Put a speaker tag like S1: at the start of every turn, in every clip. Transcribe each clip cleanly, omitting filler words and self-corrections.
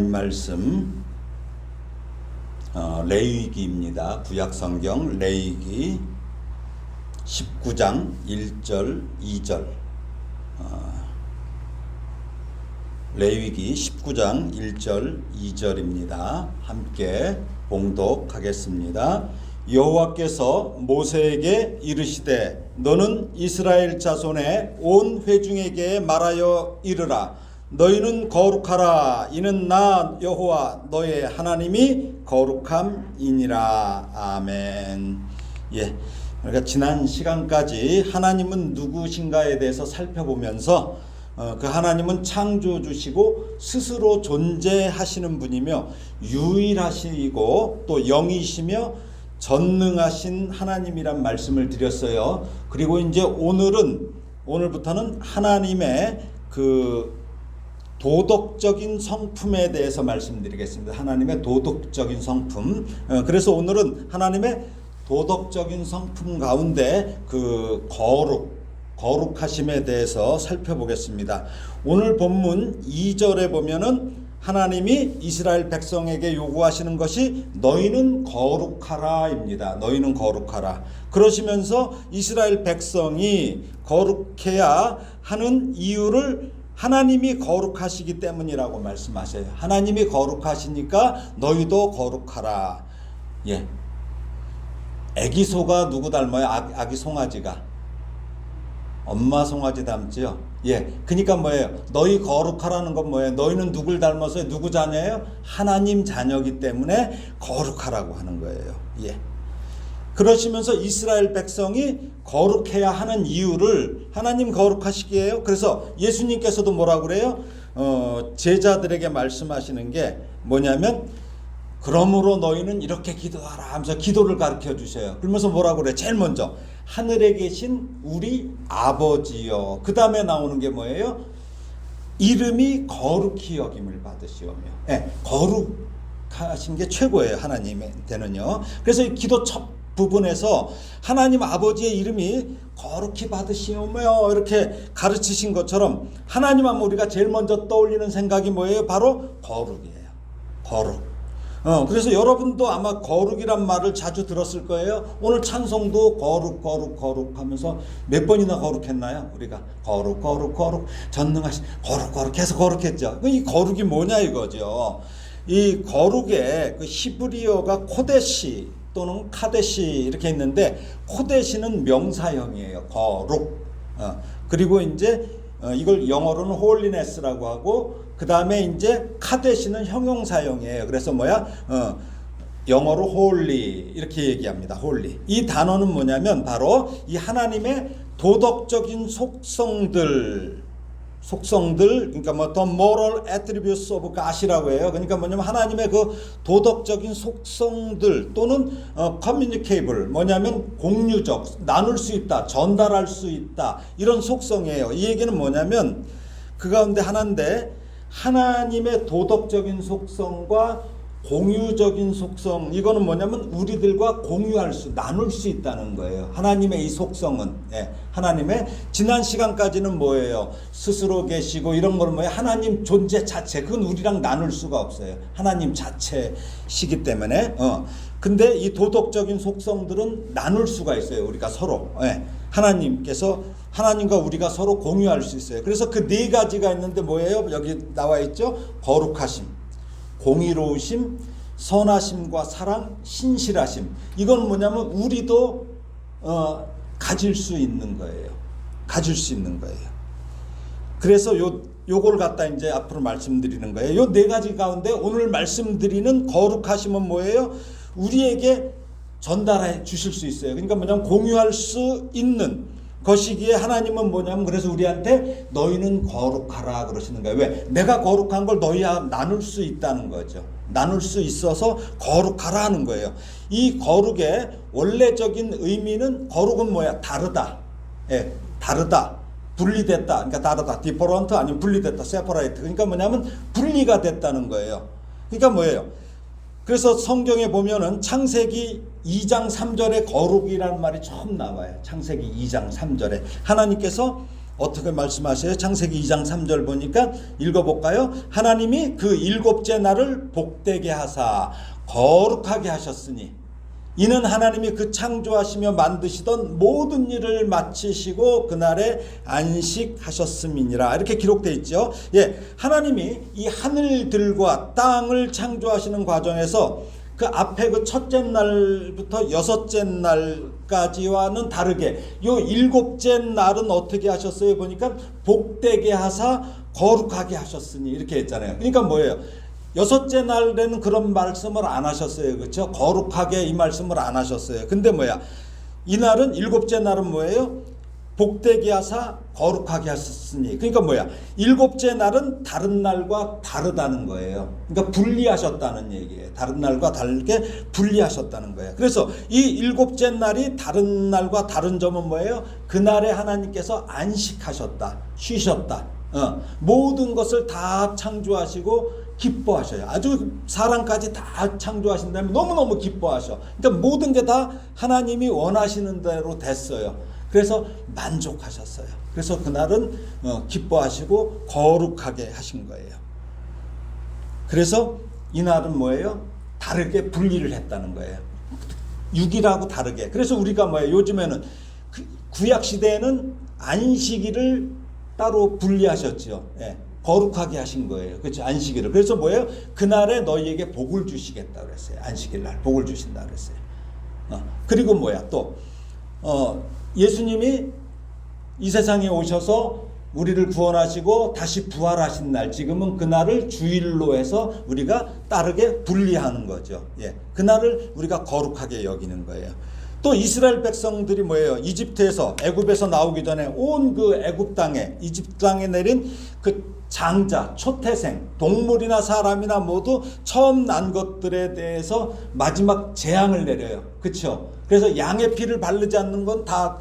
S1: 말씀 레위기입니다. 구약성경 레위기 19장 1절 2절 레위기 19장 1절 2절입니다. 함께 봉독하겠습니다. 여호와께서 모세에게 이르시되 너는 이스라엘 자손의 온 회중에게 말하여 이르라. 너희는 거룩하라. 이는 나 여호와 너의 하나님이 거룩함이니라. 아멘. 그러니까 지난 시간까지 하나님은 누구신가에 대해서 살펴보면서 그 하나님은 창조주시고 스스로 존재하시는 분이며 유일하시고 또 영이시며 전능하신 하나님이란 말씀을 드렸어요. 그리고 이제 오늘부터는 하나님의 그 도덕적인 성품에 대해서 말씀드리겠습니다. 하나님의 도덕적인 성품. 그래서 오늘은 하나님의 도덕적인 성품 가운데 그 거룩하심에 대해서 살펴보겠습니다. 오늘 본문 2절에 보면은 하나님이 이스라엘 백성에게 요구하시는 것이 너희는 거룩하라입니다. 너희는 거룩하라. 그러시면서 이스라엘 백성이 거룩해야 하는 이유를 하나님이 거룩하시기 때문이라고 말씀하셔요. 하나님이 거룩하시니까 너희도 거룩하라. 애기 소가 누구 닮아요? 아기 송아지가 엄마 송아지 닮지요. 그러니까 뭐예요? 너희 거룩하라는 건 뭐예요? 너희는 누굴 닮았어요? 누구 자녀예요? 하나님 자녀이기 때문에 거룩하라고 하는 거예요. 그러시면서 이스라엘 백성이 거룩해야 하는 이유를 하나님 거룩하시기에요. 그래서 예수님께서도 뭐라고 그래요? 제자들에게 말씀하시는 게 뭐냐면 그러므로 너희는 이렇게 기도하라 하면서 기도를 가르쳐 주셔요. 그러면서 뭐라고 그래요? 제일 먼저 하늘에 계신 우리 아버지여. 그 다음에 나오는 게 뭐예요? 이름이 거룩히 여김을 받으시오며. 거룩하신 게 최고예요. 하나님한테는요. 그래서 이 기도 첫 부분에서 하나님 아버지의 이름이 거룩히 받으시오며 이렇게 가르치신 것처럼 하나님 하면 우리가 제일 먼저 떠올리는 생각이 뭐예요? 바로 거룩이에요. 거룩. 그래서 여러분도 아마 거룩이란 말을 자주 들었을 거예요. 오늘 찬송도 거룩 하면서 몇 번이나 거룩했나요? 우리가 거룩 전능하신 거룩 계속 거룩했죠. 이 거룩이 뭐냐 이거죠. 이 거룩의 그 히브리어가 코데시 또는 카데시 이렇게 있는데 코데시는 명사형이에요. 거룩. 그리고 이제 이걸 영어로는 홀리네스라고 하고 그 다음에 이제 카데시는 형용사형이에요. 그래서 영어로 홀리 이렇게 얘기합니다. 홀리. 이 단어는 뭐냐면 바로 이 하나님의 도덕적인 속성들 그러니까 the moral attributes of God이라고 해요. 그러니까 뭐냐면 하나님의 그 도덕적인 속성들 또는 communicable 뭐냐면 공유적, 나눌 수 있다, 전달할 수 있다 이런 속성이에요. 이 얘기는 뭐냐면 그 가운데 하나인데 하나님의 도덕적인 속성과 공유적인 속성 이거는 뭐냐면 우리들과 나눌 수 있다는 거예요. 하나님의 이 속성은 하나님의 지난 시간까지는 뭐예요? 스스로 계시고 이런 걸 뭐예요? 하나님 존재 자체 그건 우리랑 나눌 수가 없어요. 하나님 자체시기 때문에 근데 이 도덕적인 속성들은 나눌 수가 있어요. 우리가 서로 하나님과 우리가 서로 공유할 수 있어요. 그래서 그 네 가지가 있는데 뭐예요? 여기 나와 있죠? 거룩하심, 공의로우심, 선하심과 사랑, 신실하심. 이건 뭐냐면 우리도 가질 수 있는 거예요. 그래서 요걸 갖다 이제 앞으로 말씀드리는 거예요. 요 네 가지 가운데 오늘 말씀드리는 거룩하심은 뭐예요? 우리에게 전달해 주실 수 있어요. 그러니까 뭐냐면 공유할 수 있는 것이기에 하나님은 뭐냐면 그래서 우리한테 너희는 거룩하라 그러시는 거예요. 왜? 내가 거룩한 걸 너희와 나눌 수 있다는 거죠. 나눌 수 있어서 거룩하라 하는 거예요. 이 거룩의 원래적인 의미는 거룩은 뭐야? 다르다. 다르다. 분리됐다. 그러니까 다르다. different 아니면 분리됐다. separate. 그러니까 뭐냐면 분리가 됐다는 거예요. 그러니까 뭐예요? 그래서 성경에 보면은 창세기 2장 3절에 거룩이라는 말이 처음 나와요. 창세기 2장 3절에 하나님께서 어떻게 말씀하세요? 창세기 2장 3절 보니까 읽어볼까요? 하나님이 그 일곱째 날을 복되게 하사 거룩하게 하셨으니 이는 하나님이 그 창조하시며 만드시던 모든 일을 마치시고 그날에 안식하셨음이니라. 이렇게 기록되어 있죠. 예, 하나님이 이 하늘들과 땅을 창조하시는 과정에서 그 앞에 그 첫째 날부터 여섯째 날까지와는 다르게 요 일곱째 날은 어떻게 하셨어요? 보니까 복되게 하사 거룩하게 하셨으니 이렇게 했잖아요. 그러니까 뭐예요? 여섯째 날에는 그런 말씀을 안 하셨어요. 그렇죠? 거룩하게 이 말씀을 안 하셨어요. 근데 뭐야? 이날은 일곱째 날은 뭐예요? 복되게 하사 거룩하게 하셨으니. 그러니까 뭐야? 일곱째 날은 다른 날과 다르다는 거예요. 그러니까 분리하셨다는 얘기예요. 다른 날과 다르게 분리하셨다는 거예요. 그래서 이 일곱째 날이 다른 날과 다른 점은 뭐예요? 그날에 하나님께서 안식하셨다. 쉬셨다. 모든 것을 다 창조하시고 기뻐하셔요. 아주 사람까지 다 창조하신다면 너무너무 기뻐하셔. 그러니까 모든 게 다 하나님이 원하시는 대로 됐어요. 그래서 만족하셨어요. 그래서 그날은 기뻐하시고 거룩하게 하신 거예요. 그래서 이날은 뭐예요? 다르게 분리를 했다는 거예요. 6일하고 다르게. 그래서 우리가 뭐예요? 요즘에는 구약 시대에는 안식일을 따로 분리하셨죠. 예. 거룩하게 하신 거예요. 그렇죠? 안식일을. 그래서 뭐예요? 그날에 너희에게 복을 주시겠다 그랬어요. 안식일 날 복을 주신다 그랬어요. 그리고 뭐야? 또 예수님이 이 세상에 오셔서 우리를 구원하시고 다시 부활하신 날, 지금은 그날을 주일로 해서 우리가 따르게 분리하는 거죠. 예. 그날을 우리가 거룩하게 여기는 거예요. 또 이스라엘 백성들이 뭐예요? 이집트에서 애굽에서 나오기 전에 온 그 애굽 땅에 이집트 땅에 내린 그 장자, 초태생, 동물이나 사람이나 모두 처음 난 것들에 대해서 마지막 재앙을 내려요. 그렇죠? 그래서 양의 피를 바르지 않는 건 다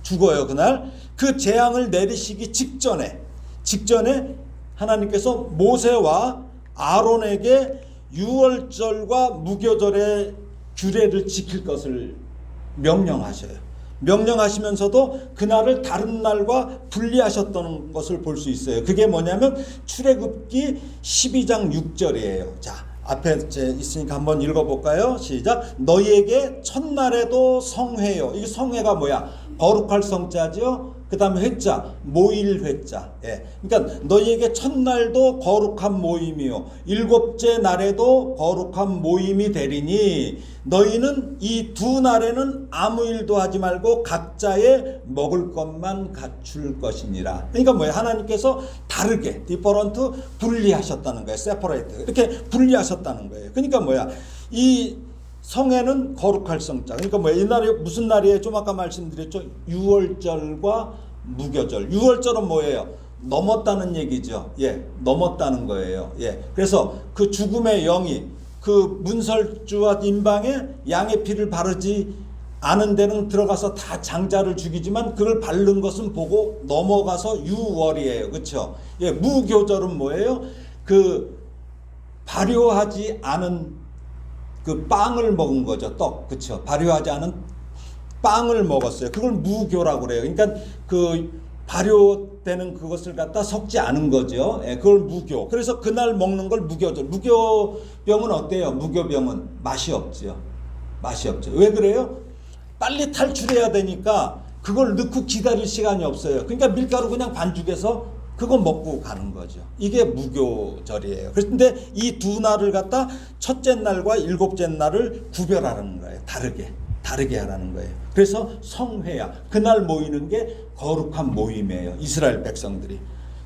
S1: 죽어요. 그날 그 재앙을 내리시기 직전에 하나님께서 모세와 아론에게 유월절과 무교절의 규례를 지킬 것을 명령하셔요. 명령하시면서도 그날을 다른 날과 분리하셨던 것을 볼 수 있어요. 그게 뭐냐면 출애굽기 12장 6절이에요. 자, 앞에 있으니까 한번 읽어볼까요? 시작. 너희에게 첫날에도 성회요. 이게 성회가 뭐야? 거룩할 성자죠. 그 다음에 회자, 모일 회자. 예. 그러니까 너희에게 첫날도 거룩한 모임이요. 일곱째 날에도 거룩한 모임이 되리니 너희는 이 두 날에는 아무 일도 하지 말고 각자의 먹을 것만 갖출 것이니라. 그러니까 뭐예요? 하나님께서 다르게, 디퍼런트, 분리하셨다는 거예요. 세퍼레이트. 이렇게 분리하셨다는 거예요. 그러니까 뭐야? 이 성회는 거룩할 성자. 그러니까 뭐예요? 이 날이 무슨 날이에요? 좀 아까 말씀드렸죠. 유월절과 무교절. 유월절은 뭐예요? 넘었다는 얘기죠. 예, 넘었다는 거예요. 예, 그래서 그 죽음의 영이 그 문설주와 임방에 양의 피를 바르지 않은 데는 들어가서 다 장자를 죽이지만 그걸 바른 것은 보고 넘어가서 유월이에요. 그렇죠? 예, 무교절은 뭐예요? 그 발효하지 않은 그 빵을 먹은 거죠. 떡. 그렇죠? 발효하지 않은 빵을 먹었어요. 그걸 무교라고 그래요. 그러니까 그 발효되는 그것을 갖다 섞지 않은 거죠. 예, 그걸 무교. 그래서 그날 먹는 걸 무교죠. 무교병은 어때요? 무교병은 맛이 없죠. 맛이 없죠. 왜 그래요? 빨리 탈출해야 되니까 그걸 넣고 기다릴 시간이 없어요. 그러니까 밀가루 그냥 반죽해서 그거 먹고 가는 거죠. 이게 무교절이에요. 그런데 이 두 날을 갖다 첫째 날과 일곱째 날을 구별하는 거예요. 다르게 하라는 거예요. 그래서 성회야. 그날 모이는 게 거룩한 모임이에요. 이스라엘 백성들이.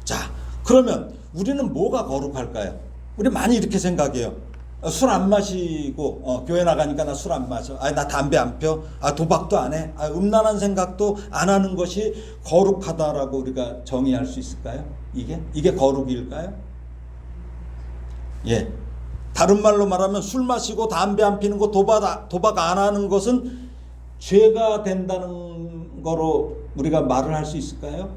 S1: 자, 그러면 우리는 뭐가 거룩할까요? 우리 많이 이렇게 생각해요. 술 안 마시고 교회 나가니까 나 술 안 마셔. 나 담배 안 펴. 도박도 안 해. 음란한 생각도 안 하는 것이 거룩하다라고 우리가 정의할 수 있을까요? 이게 거룩일까요? 예. 다른 말로 말하면 술 마시고 담배 안 피는 거 도박 안 하는 것은 죄가 된다는 거로 우리가 말을 할 수 있을까요?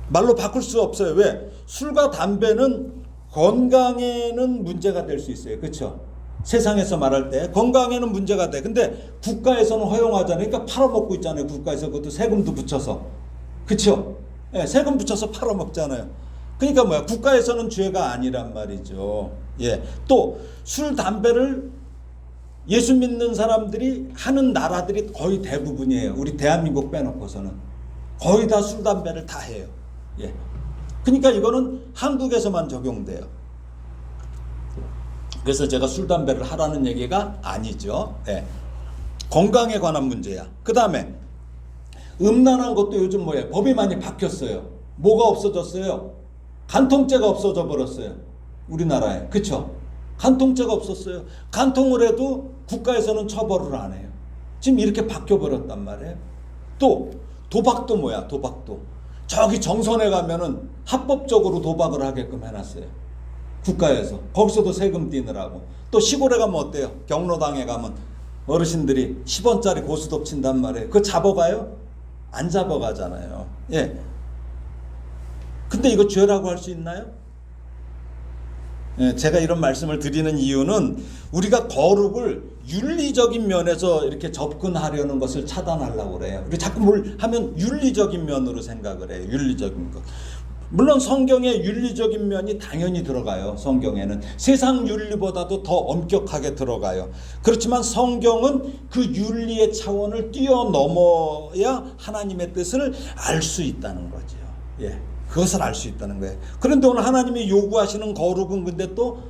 S1: 말로 바꿀 수 없어요. 왜? 술과 담배는 건강에는 문제가 될 수 있어요. 그렇죠? 세상에서 말할 때 건강에는 문제가 돼. 근데 국가에서는 허용하잖아요. 그러니까 팔아먹고 있잖아요. 국가에서 그것도 세금도 붙여서. 그쵸? 예, 세금 붙여서 팔아먹잖아요. 그러니까 뭐야? 국가에서는 죄가 아니란 말이죠. 예. 또 술, 담배를 예수 믿는 사람들이 하는 나라들이 거의 대부분이에요. 우리 대한민국 빼놓고서는. 거의 다 술, 담배를 다 해요. 예. 그러니까 이거는 한국에서만 적용돼요. 그래서 제가 술, 담배를 하라는 얘기가 아니죠. 예. 건강에 관한 문제야. 그 다음에 음란한 것도 요즘 뭐예요? 법이 많이 바뀌었어요. 뭐가 없어졌어요? 간통죄가 없어져 버렸어요. 우리나라에. 그쵸? 간통죄가 없었어요. 간통을 해도 국가에서는 처벌을 안 해요. 지금 이렇게 바뀌어 버렸단 말이에요. 또 도박도 뭐야? 도박도 저기 정선에 가면은 합법적으로 도박을 하게끔 해놨어요. 국가에서. 거기서도 세금 떼느라고. 또 시골에 가면 어때요? 경로당에 가면 어르신들이 10원짜리 고스톱 친단 말이에요. 그거 잡아가요? 안 잡아가잖아요. 예. 근데 이거 죄라고 할 수 있나요? 예, 제가 이런 말씀을 드리는 이유는 우리가 거룩을 윤리적인 면에서 이렇게 접근하려는 것을 차단하려고 그래요. 우리 자꾸 뭘 하면 윤리적인 면으로 생각을 해요. 윤리적인 것. 물론 성경에 윤리적인 면이 당연히 들어가요. 성경에는 세상 윤리보다도 더 엄격하게 들어가요. 그렇지만 성경은 그 윤리의 차원을 뛰어넘어야 하나님의 뜻을 알 수 있다는 거죠. 예, 그것을 알 수 있다는 거예요. 그런데 오늘 하나님이 요구하시는 거룩은 근데 또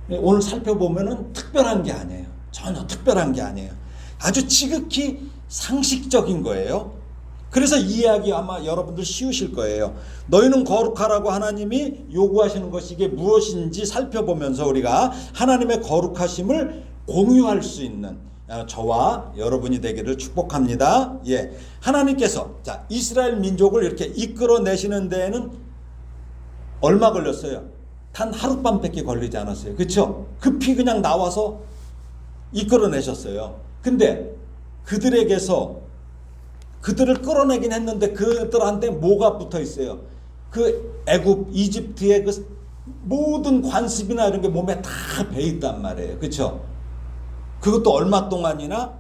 S1: 오늘 살펴보면은 특별한 게 아니에요. 전혀 특별한 게 아니에요. 아주 지극히 상식적인 거예요. 그래서 이 이야기 아마 여러분들 쉬우실 거예요. 너희는 거룩하라고 하나님이 요구하시는 것이 이게 무엇인지 살펴보면서 우리가 하나님의 거룩하심을 공유할 수 있는 저와 여러분이 되기를 축복합니다. 예, 하나님께서 자 이스라엘 민족을 이렇게 이끌어내시는 데에는 얼마 걸렸어요? 단 하룻밤밖에 걸리지 않았어요. 그렇죠? 급히 그냥 나와서 이끌어내셨어요. 근데 그들을 끌어내긴 했는데 그들한테 뭐가 붙어 있어요? 그 애굽, 이집트의 그 모든 관습이나 이런 게 몸에 다 배 있단 말이에요. 그렇죠? 그것도 얼마 동안이나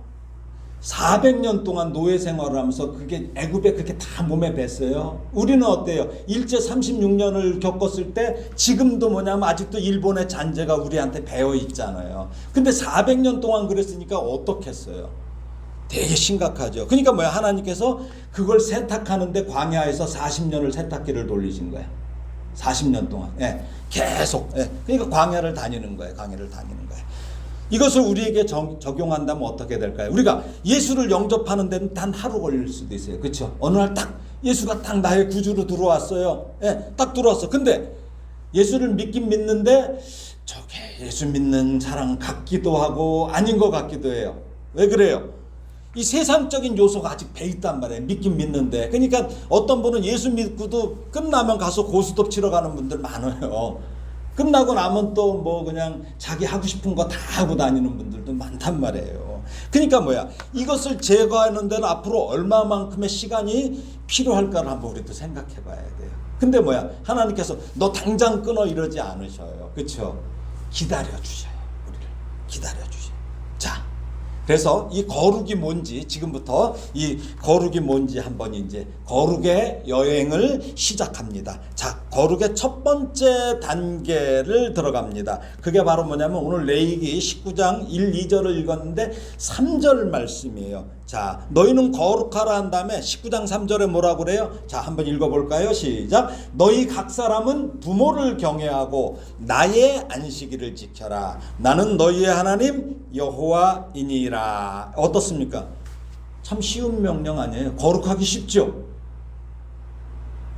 S1: 400년 동안 노예 생활을 하면서 그게 애굽에 그렇게 다 몸에 뱄어요. 우리는 어때요? 일제 36년을 겪었을 때 지금도 뭐냐면 아직도 일본의 잔재가 우리한테 배어 있잖아요. 근데 400년 동안 그랬으니까 어떻겠어요? 되게 심각하죠. 그러니까 뭐야? 하나님께서 그걸 세탁하는데 광야에서 40년을 세탁기를 돌리신 거야. 40년 동안. 예, 계속. 예, 그러니까 광야를 다니는 거예요. 광야를 다니는 거예요. 이것을 우리에게 적용한다면 어떻게 될까요? 우리가 예수를 영접하는 데는 단 하루 걸릴 수도 있어요. 그렇죠? 어느 날 딱 예수가 딱 나의 구주로 들어왔어요. 예, 딱 들어왔어. 근데 예수를 믿긴 믿는데 저게 예수 믿는 사람 같기도 하고 아닌 것 같기도 해요. 왜 그래요? 이 세상적인 요소가 아직 배 있단 말이에요. 믿긴 믿는데. 그러니까 어떤 분은 예수 믿고도 끝나면 가서 고스톱 치러 가는 분들 많아요. 끝나고 나면 또 뭐 그냥 자기 하고 싶은 거 다 하고 다니는 분들도 많단 말이에요. 그러니까 뭐야? 이것을 제거하는 데는 앞으로 얼마만큼의 시간이 필요할까를 한번 우리도 생각해 봐야 돼요. 근데 뭐야? 하나님께서 너 당장 끊어 이러지 않으셔요. 그렇죠? 기다려 주셔요. 우리를 기다려 주셔요. 자, 그래서 이 거룩이 뭔지 지금부터 이 거룩이 뭔지 한번 이제 거룩의 여행을 시작합니다. 자, 거룩의 첫 번째 단계를 들어갑니다. 그게 바로 뭐냐면 오늘 레위기 19장 1, 2절을 읽었는데 3절 말씀이에요. 자, 너희는 거룩하라 한 다음에 19장 3절에 뭐라고 그래요? 자, 한번 읽어볼까요? 시작. 너희 각 사람은 부모를 경외하고 나의 안식일을 지켜라. 나는 너희의 하나님 여호와이니라. 어떻습니까? 참 쉬운 명령 아니에요? 거룩하기 쉽죠?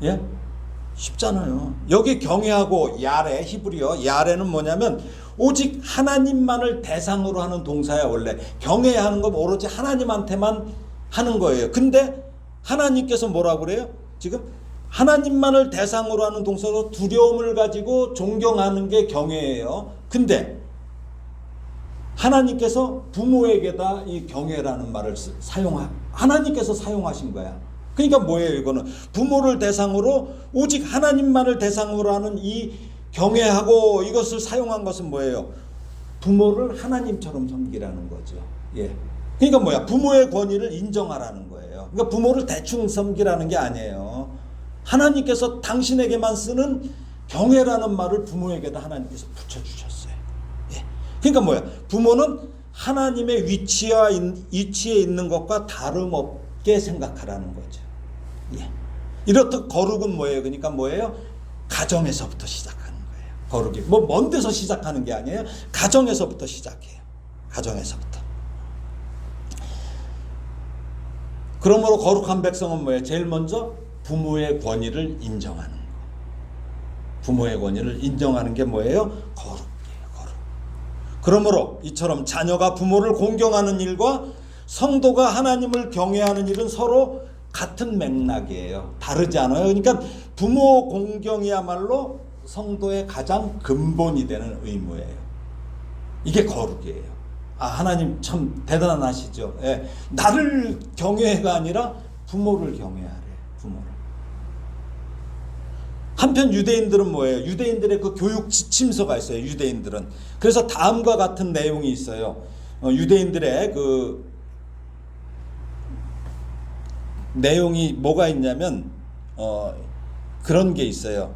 S1: 예? 쉽잖아요. 여기 경외하고 야레, 히브리어 야레는 뭐냐면 오직 하나님만을 대상으로 하는 동사야. 원래 경외하는 건 오로지 하나님한테만 하는 거예요. 근데 하나님께서 뭐라고 그래요? 지금 하나님만을 대상으로 하는 동사로 두려움을 가지고 존경하는 게 경외예요. 근데 하나님께서 부모에게다 이 경외라는 말을 하나님께서 사용하신 거야. 그러니까 뭐예요? 이거는 부모를 대상으로 오직 하나님만을 대상으로 하는 이 경외하고 이것을 사용한 것은 뭐예요? 부모를 하나님처럼 섬기라는 거죠. 예. 그러니까 뭐야? 부모의 권위를 인정하라는 거예요. 그러니까 부모를 대충 섬기라는 게 아니에요. 하나님께서 당신에게만 쓰는 경외라는 말을 부모에게도 하나님께서 붙여주셨어요. 예. 그러니까 뭐야? 부모는 하나님의 위치에 있는 것과 다름없게 생각하라는 거죠. 예. 이렇듯 거룩은 뭐예요? 그러니까 뭐예요? 가정에서부터 시작하는 거예요. 거룩이 뭐 먼 데서 시작하는 게 아니에요. 가정에서부터 시작해요. 가정에서부터. 그러므로 거룩한 백성은 뭐예요? 제일 먼저 부모의 권위를 인정하는 거. 부모의 권위를 인정하는 게 뭐예요? 거룩이에요. 거룩. 그러므로 이처럼 자녀가 부모를 공경하는 일과 성도가 하나님을 경외하는 일은 서로 같은 맥락이에요. 다르지 않아요. 그러니까 부모 공경이야말로 성도의 가장 근본이 되는 의무예요. 이게 거룩이에요. 아, 하나님 참 대단하시죠. 예. 나를 경외가 아니라 부모를 경외하래. 부모를. 한편 유대인들은 뭐예요? 유대인들의 그 교육 지침서가 있어요. 유대인들은. 그래서 다음과 같은 내용이 있어요. 유대인들의 그 내용이 뭐가 있냐면 그런 게 있어요.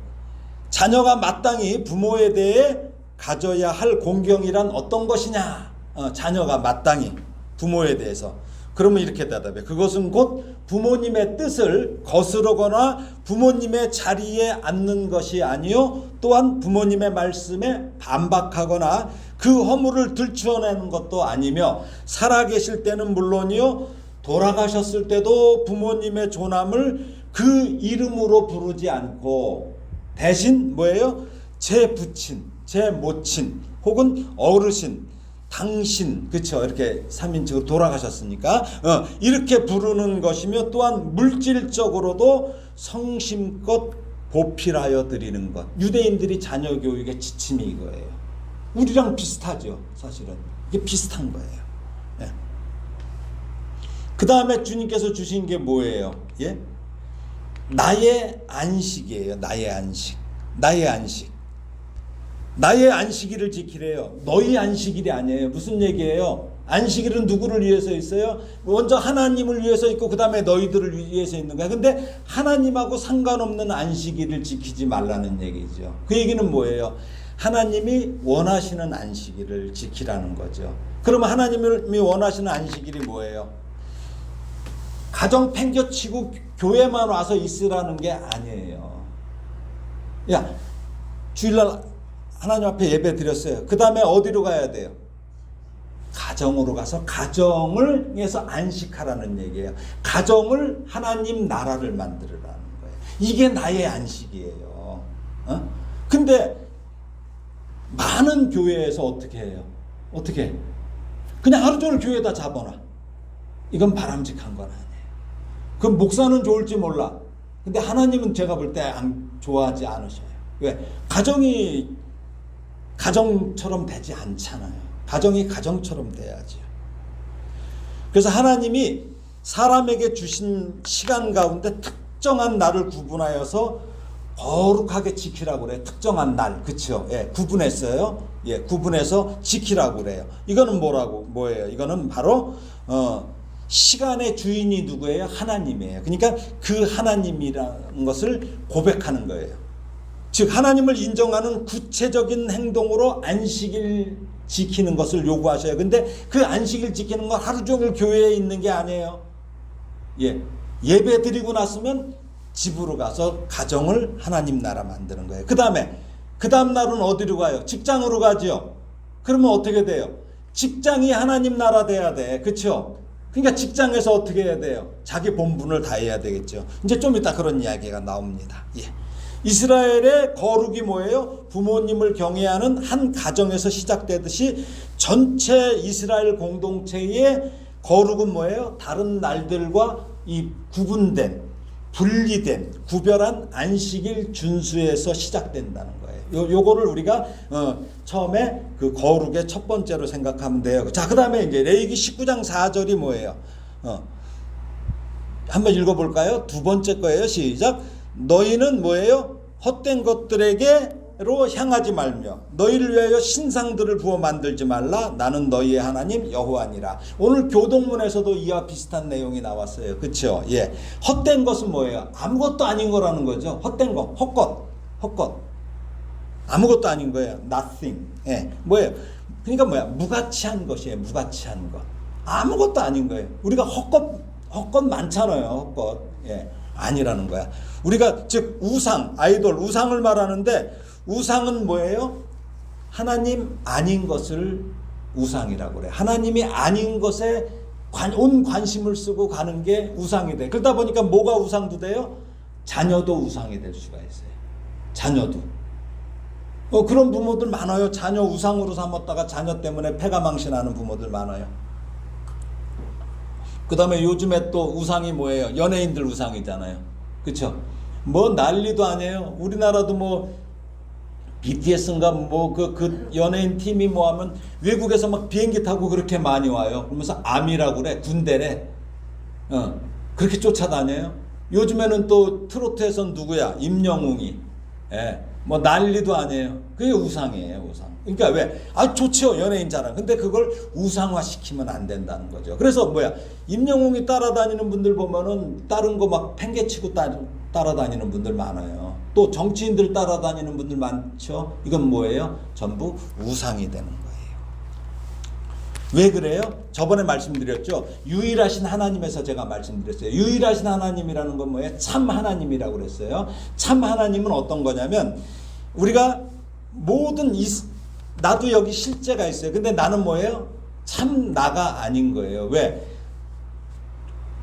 S1: 자녀가 마땅히 부모에 대해 가져야 할 공경이란 어떤 것이냐? 자녀가 마땅히 부모에 대해서. 그러면 이렇게 대답해. 그것은 곧 부모님의 뜻을 거스르거나 부모님의 자리에 앉는 것이 아니요 또한 부모님의 말씀에 반박하거나 그 허물을 들추어내는 것도 아니며 살아계실 때는 물론이요 돌아가셨을 때도 부모님의 존함을 그 이름으로 부르지 않고 대신 뭐예요? 제 부친, 제 모친 혹은 어르신, 당신, 그쵸? 이렇게 3인칭으로 돌아가셨으니까 이렇게 부르는 것이며 또한 물질적으로도 성심껏 보필하여 드리는 것. 유대인들이 자녀 교육의 지침이 이거예요. 우리랑 비슷하죠. 사실은 이게 비슷한 거예요. 예. 그 다음에 주님께서 주신 게 뭐예요? 예? 나의 안식이에요. 나의 안식. 나의 안식. 나의 안식일을 지키래요. 너희 안식일이 아니에요. 무슨 얘기예요? 안식일은 누구를 위해서 있어요? 먼저 하나님을 위해서 있고 그 다음에 너희들을 위해서 있는 거야. 근데 하나님하고 상관없는 안식일을 지키지 말라는 얘기죠. 그 얘기는 뭐예요? 하나님이 원하시는 안식일을 지키라는 거죠. 그러면 하나님이 원하시는 안식일이 뭐예요? 가정 팽겨치고 교회만 와서 있으라는 게 아니에요. 야, 주일날 하나님 앞에 예배 드렸어요. 그 다음에 어디로 가야 돼요? 가정으로 가서 가정을 위해서 안식하라는 얘기예요. 가정을 하나님 나라를 만들으라는 거예요. 이게 나의 안식이에요. 근데 많은 교회에서 어떻게 해요? 어떻게? 그냥 하루 종일 교회에다 잡아놔. 이건 바람직한 건 아니에요. 그럼 목사는 좋을지 몰라. 근데 하나님은 제가 볼 때 좋아하지 않으셔요. 왜? 가정이 가정처럼 되지 않잖아요. 가정이 가정처럼 돼야죠. 그래서 하나님이 사람에게 주신 시간 가운데 특정한 날을 구분하여서 거룩하게 지키라고 그래요. 특정한 날, 그렇죠? 예, 구분했어요. 예, 구분해서 지키라고 그래요. 이거는 뭐예요? 이거는 바로 시간의 주인이 누구예요? 하나님이에요. 그러니까 그 하나님이라는 것을 고백하는 거예요. 즉 하나님을 인정하는 구체적인 행동으로 안식일 지키는 것을 요구하셔요. 근데 그 안식일 지키는 건 하루 종일 교회에 있는 게 아니에요. 예, 예배 드리고 났으면 집으로 가서 가정을 하나님 나라 만드는 거예요. 그 다음 날은 어디로 가요? 직장으로 가죠. 그러면 어떻게 돼요? 직장이 하나님 나라 돼야 돼. 그렇죠? 그러니까 직장에서 어떻게 해야 돼요? 자기 본분을 다해야 되겠죠. 이제 좀 이따 그런 이야기가 나옵니다. 예. 이스라엘의 거룩이 뭐예요? 부모님을 경외하는 한 가정에서 시작되듯이 전체 이스라엘 공동체의 거룩은 뭐예요? 다른 날들과 이 구분된, 분리된, 구별한 안식일 준수에서 시작된다는 거예요. 요거를 우리가 처음에 그 거룩의 첫 번째로 생각하면 돼요. 자, 그 다음에 이제 레위기 19장 4절이 뭐예요? 한번 읽어볼까요? 두 번째 거예요. 시작. 너희는 뭐예요? 헛된 것들에게 대로 향하지 말며 너희를 위하여 신상들을 부어 만들지 말라. 나는 너희의 하나님 여호와니라. 오늘 교동문에서도 이와 비슷한 내용이 나왔어요. 그렇죠? 예. 헛된 것은 뭐예요? 아무것도 아닌 거라는 거죠. 헛된 거, 헛것. 아무것도 아닌 거예요. nothing. 예. 뭐예요? 그러니까 뭐야? 무가치한 것이에요. 무가치한 것. 아무것도 아닌 거예요. 우리가 헛것 많잖아요. 헛것. 예. 아니라는 거야. 우리가 즉 우상, 아이돌, 우상을 말하는데 우상은 뭐예요? 하나님 아닌 것을 우상이라고 그래. 하나님이 아닌 것에 온 관심을 쓰고 가는 게 우상이 돼. 그러다 보니까 뭐가 우상도 돼요? 자녀도 우상이 될 수가 있어요. 자녀도. 그런 부모들 많아요. 자녀 우상으로 삼았다가 자녀 때문에 패가 망신하는 부모들 많아요. 그 다음에 요즘에 또 우상이 뭐예요? 연예인들 우상이잖아요. 그쵸? 뭐 난리도 아니에요. 우리나라도 뭐 BTS인가 뭐 그 연예인 팀이 뭐 하면 외국에서 막 비행기 타고 그렇게 많이 와요. 그러면서 아미라고 그래. 군대래. 그렇게 쫓아다녀요. 요즘에는 또 트로트에선 누구야? 임영웅이. 예. 뭐 난리도 아니에요. 그게 우상이에요. 우상. 그러니까 왜? 좋죠. 연예인 자랑. 근데 그걸 우상화 시키면 안 된다는 거죠. 그래서 뭐야? 임영웅이 따라다니는 분들 보면은 다른 거 막 팽개치고 따라다니는 분들 많아요. 또 정치인들 따라다니는 분들 많죠. 이건 뭐예요? 전부 우상이 되는 거예요. 왜 그래요? 저번에 말씀드렸죠. 유일하신 하나님에서 제가 말씀드렸어요. 유일하신 하나님이라는 건 뭐예요? 참 하나님이라고 그랬어요. 참 하나님은 어떤 거냐면 우리가 모든 나도 여기 실제가 있어요. 근데 나는 뭐예요? 참 나가 아닌 거예요. 왜?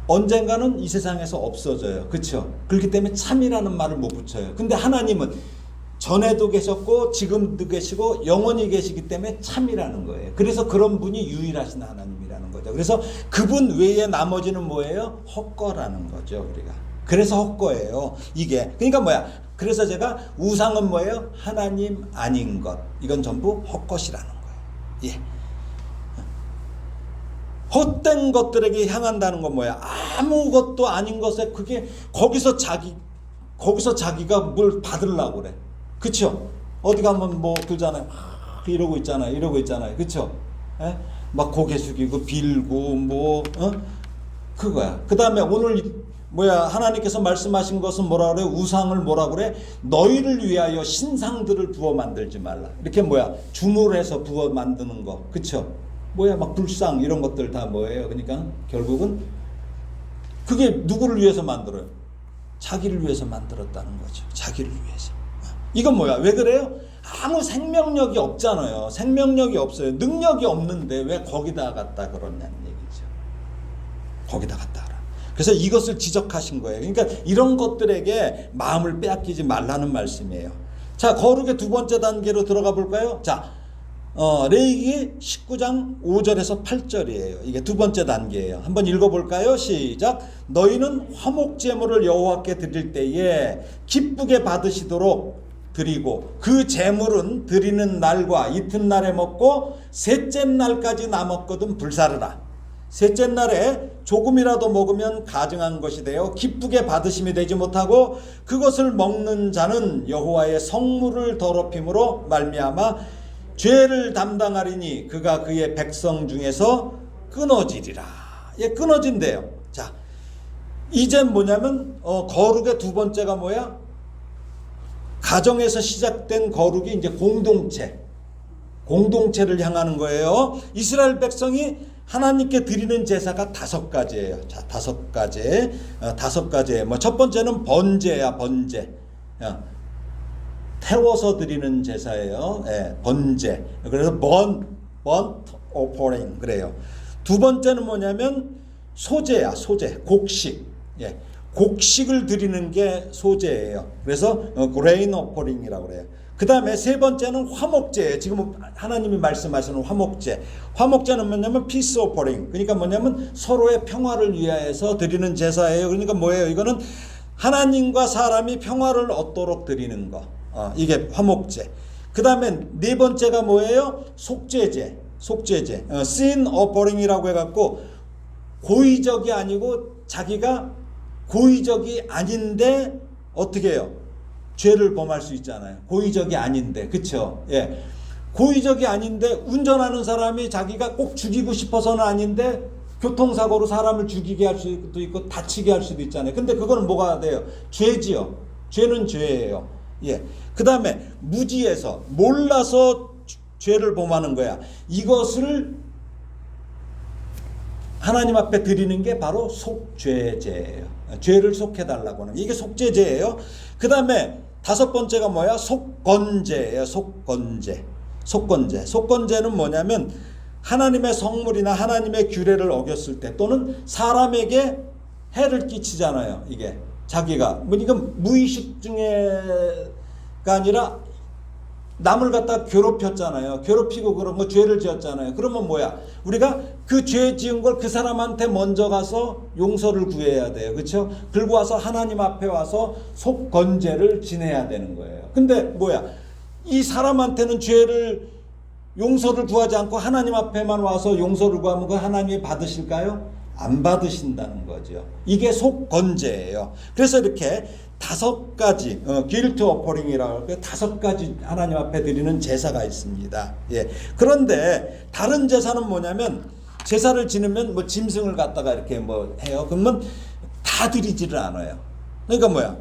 S1: 언젠가는 이 세상에서 없어져요. 그렇죠? 그렇기 때문에 참이라는 말을 못 붙여요. 근데 하나님은 전에도 계셨고 지금도 계시고 영원히 계시기 때문에 참이라는 거예요. 그래서 그런 분이 유일하신 하나님이라는 거죠. 그래서 그분 외에 나머지는 뭐예요? 헛거라는 거죠. 우리가. 그래서 헛거예요. 이게. 그러니까 뭐야? 그래서 제가 우상은 뭐예요? 하나님 아닌 것. 이건 전부 헛것이라는 거예요. 예. 헛된 것들에게 향한다는 건 뭐야? 아무것도 아닌 것에 그게 거기서 자기가 뭘 받으려고 그래. 그쵸? 어디 가면 뭐 그러잖아요. 이러고 있잖아요. 그쵸? 에? 막 고개 숙이고 빌고 뭐 그거야. 그 다음에 오늘 하나님께서 말씀하신 것은 뭐라 그래요? 우상을 뭐라 그래? 너희를 위하여 신상들을 부어 만들지 말라. 이렇게 주물해서 부어 만드는 거. 그쵸? 막 불상 이런 것들 다 뭐예요? 그러니까 결국은 그게 누구를 위해서 만들어요? 자기를 위해서 만들었다는 거죠. 자기를 위해서. 이건 뭐야? 왜 그래요? 아무 생명력이 없잖아요. 생명력이 없어요. 능력이 없는데 왜 거기다 갖다 그러냐는 얘기죠. 거기다 갖다 그러. 그래서 이것을 지적하신 거예요. 그러니까 이런 것들에게 마음을 빼앗기지 말라는 말씀이에요. 자, 거룩의 두 번째 단계로 들어가 볼까요? 자, 레위기 19장 5절에서 8절이에요. 이게 두 번째 단계예요. 한번 읽어볼까요? 시작. 너희는 화목 제물을 여호와께 드릴 때에 기쁘게 받으시도록 드리고 그 제물은 드리는 날과 이튿날에 먹고 셋째 날까지 남았거든 불사르라. 셋째 날에 조금이라도 먹으면 가증한 것이 되어 기쁘게 받으심이 되지 못하고 그것을 먹는 자는 여호와의 성물을 더럽힘으로 말미암아 죄를 담당하리니 그가 그의 백성 중에서 끊어지리라. 예, 끊어진대요. 자, 이제 뭐냐면 거룩의 두 번째가 뭐야? 가정에서 시작된 거룩이 이제 공동체를 향하는 거예요. 이스라엘 백성이 하나님께 드리는 제사가 5가지예요. 자, 5가지. 5가지. 첫 번째는 번제야, 번제. 태워서 드리는 제사예요. 예, 번제. 그래서 burnt offering 그래요. 두 번째는 뭐냐면 소제야, 소제. 곡식. 예. 곡식을 드리는 게 소제예요. 그래서 grain offering이라고 그래요. 그 다음에 세 번째는 화목제예요. 지금 하나님이 말씀하시는 화목제. 화목제는 뭐냐면 peace offering. 그러니까 뭐냐면 서로의 평화를 위하여서 드리는 제사예요. 그러니까 뭐예요? 이거는 하나님과 사람이 평화를 얻도록 드리는 거. 이게 화목제. 그 다음에 네 번째가 뭐예요? 속죄제. sin offering이라고 해갖고 고의적이 아니고 자기가 고의적이 아닌데 어떻게 해요? 죄를 범할 수 있잖아요. 고의적이 아닌데, 그쵸? 예. 고의적이 아닌데 운전하는 사람이 자기가 꼭 죽이고 싶어서는 아닌데 교통사고로 사람을 죽이게 할 수도 있고 다치게 할 수도 있잖아요. 근데 그거는 뭐가 돼요? 죄지요. 죄는 죄예요. 예. 그 다음에 무지해서 몰라서 죄를 범하는 거야. 이것을 하나님 앞에 드리는 게 바로 속죄제예요. 죄를 속해달라고 하는 이게 속죄제예요. 그 다음에 다섯 번째가 뭐야? 속건제예요. 속건제. 속건제는 뭐냐면 하나님의 성물이나 하나님의 규례를 어겼을 때 또는 사람에게 해를 끼치잖아요. 이게 자기가 이건 무의식 중에가 아니라 남을 갖다 괴롭혔잖아요. 괴롭히고 그런 거 죄를 지었잖아요. 그러면 뭐야? 우리가 그 죄 지은 걸 그 사람한테 먼저 가서 용서를 구해야 돼요. 그렇죠? 그리고 와서 하나님 앞에 와서 속건제를 지내야 되는 거예요. 근데 뭐야? 이 사람한테는 죄를 용서를 구하지 않고 하나님 앞에만 와서 용서를 구하면 그 하나님이 받으실까요? 안 받으신다는 거죠. 이게 속건제예요. 그래서 이렇게 다섯 가지 guilt offering이라고 할까요? 다섯 가지 하나님 앞에 드리는 제사가 있습니다. 예. 그런데 다른 제사는 뭐냐면 제사를 지내면 뭐 짐승을 갖다가 이렇게 뭐 해요. 그러면 다 드리지를 않아요. 그러니까 뭐야?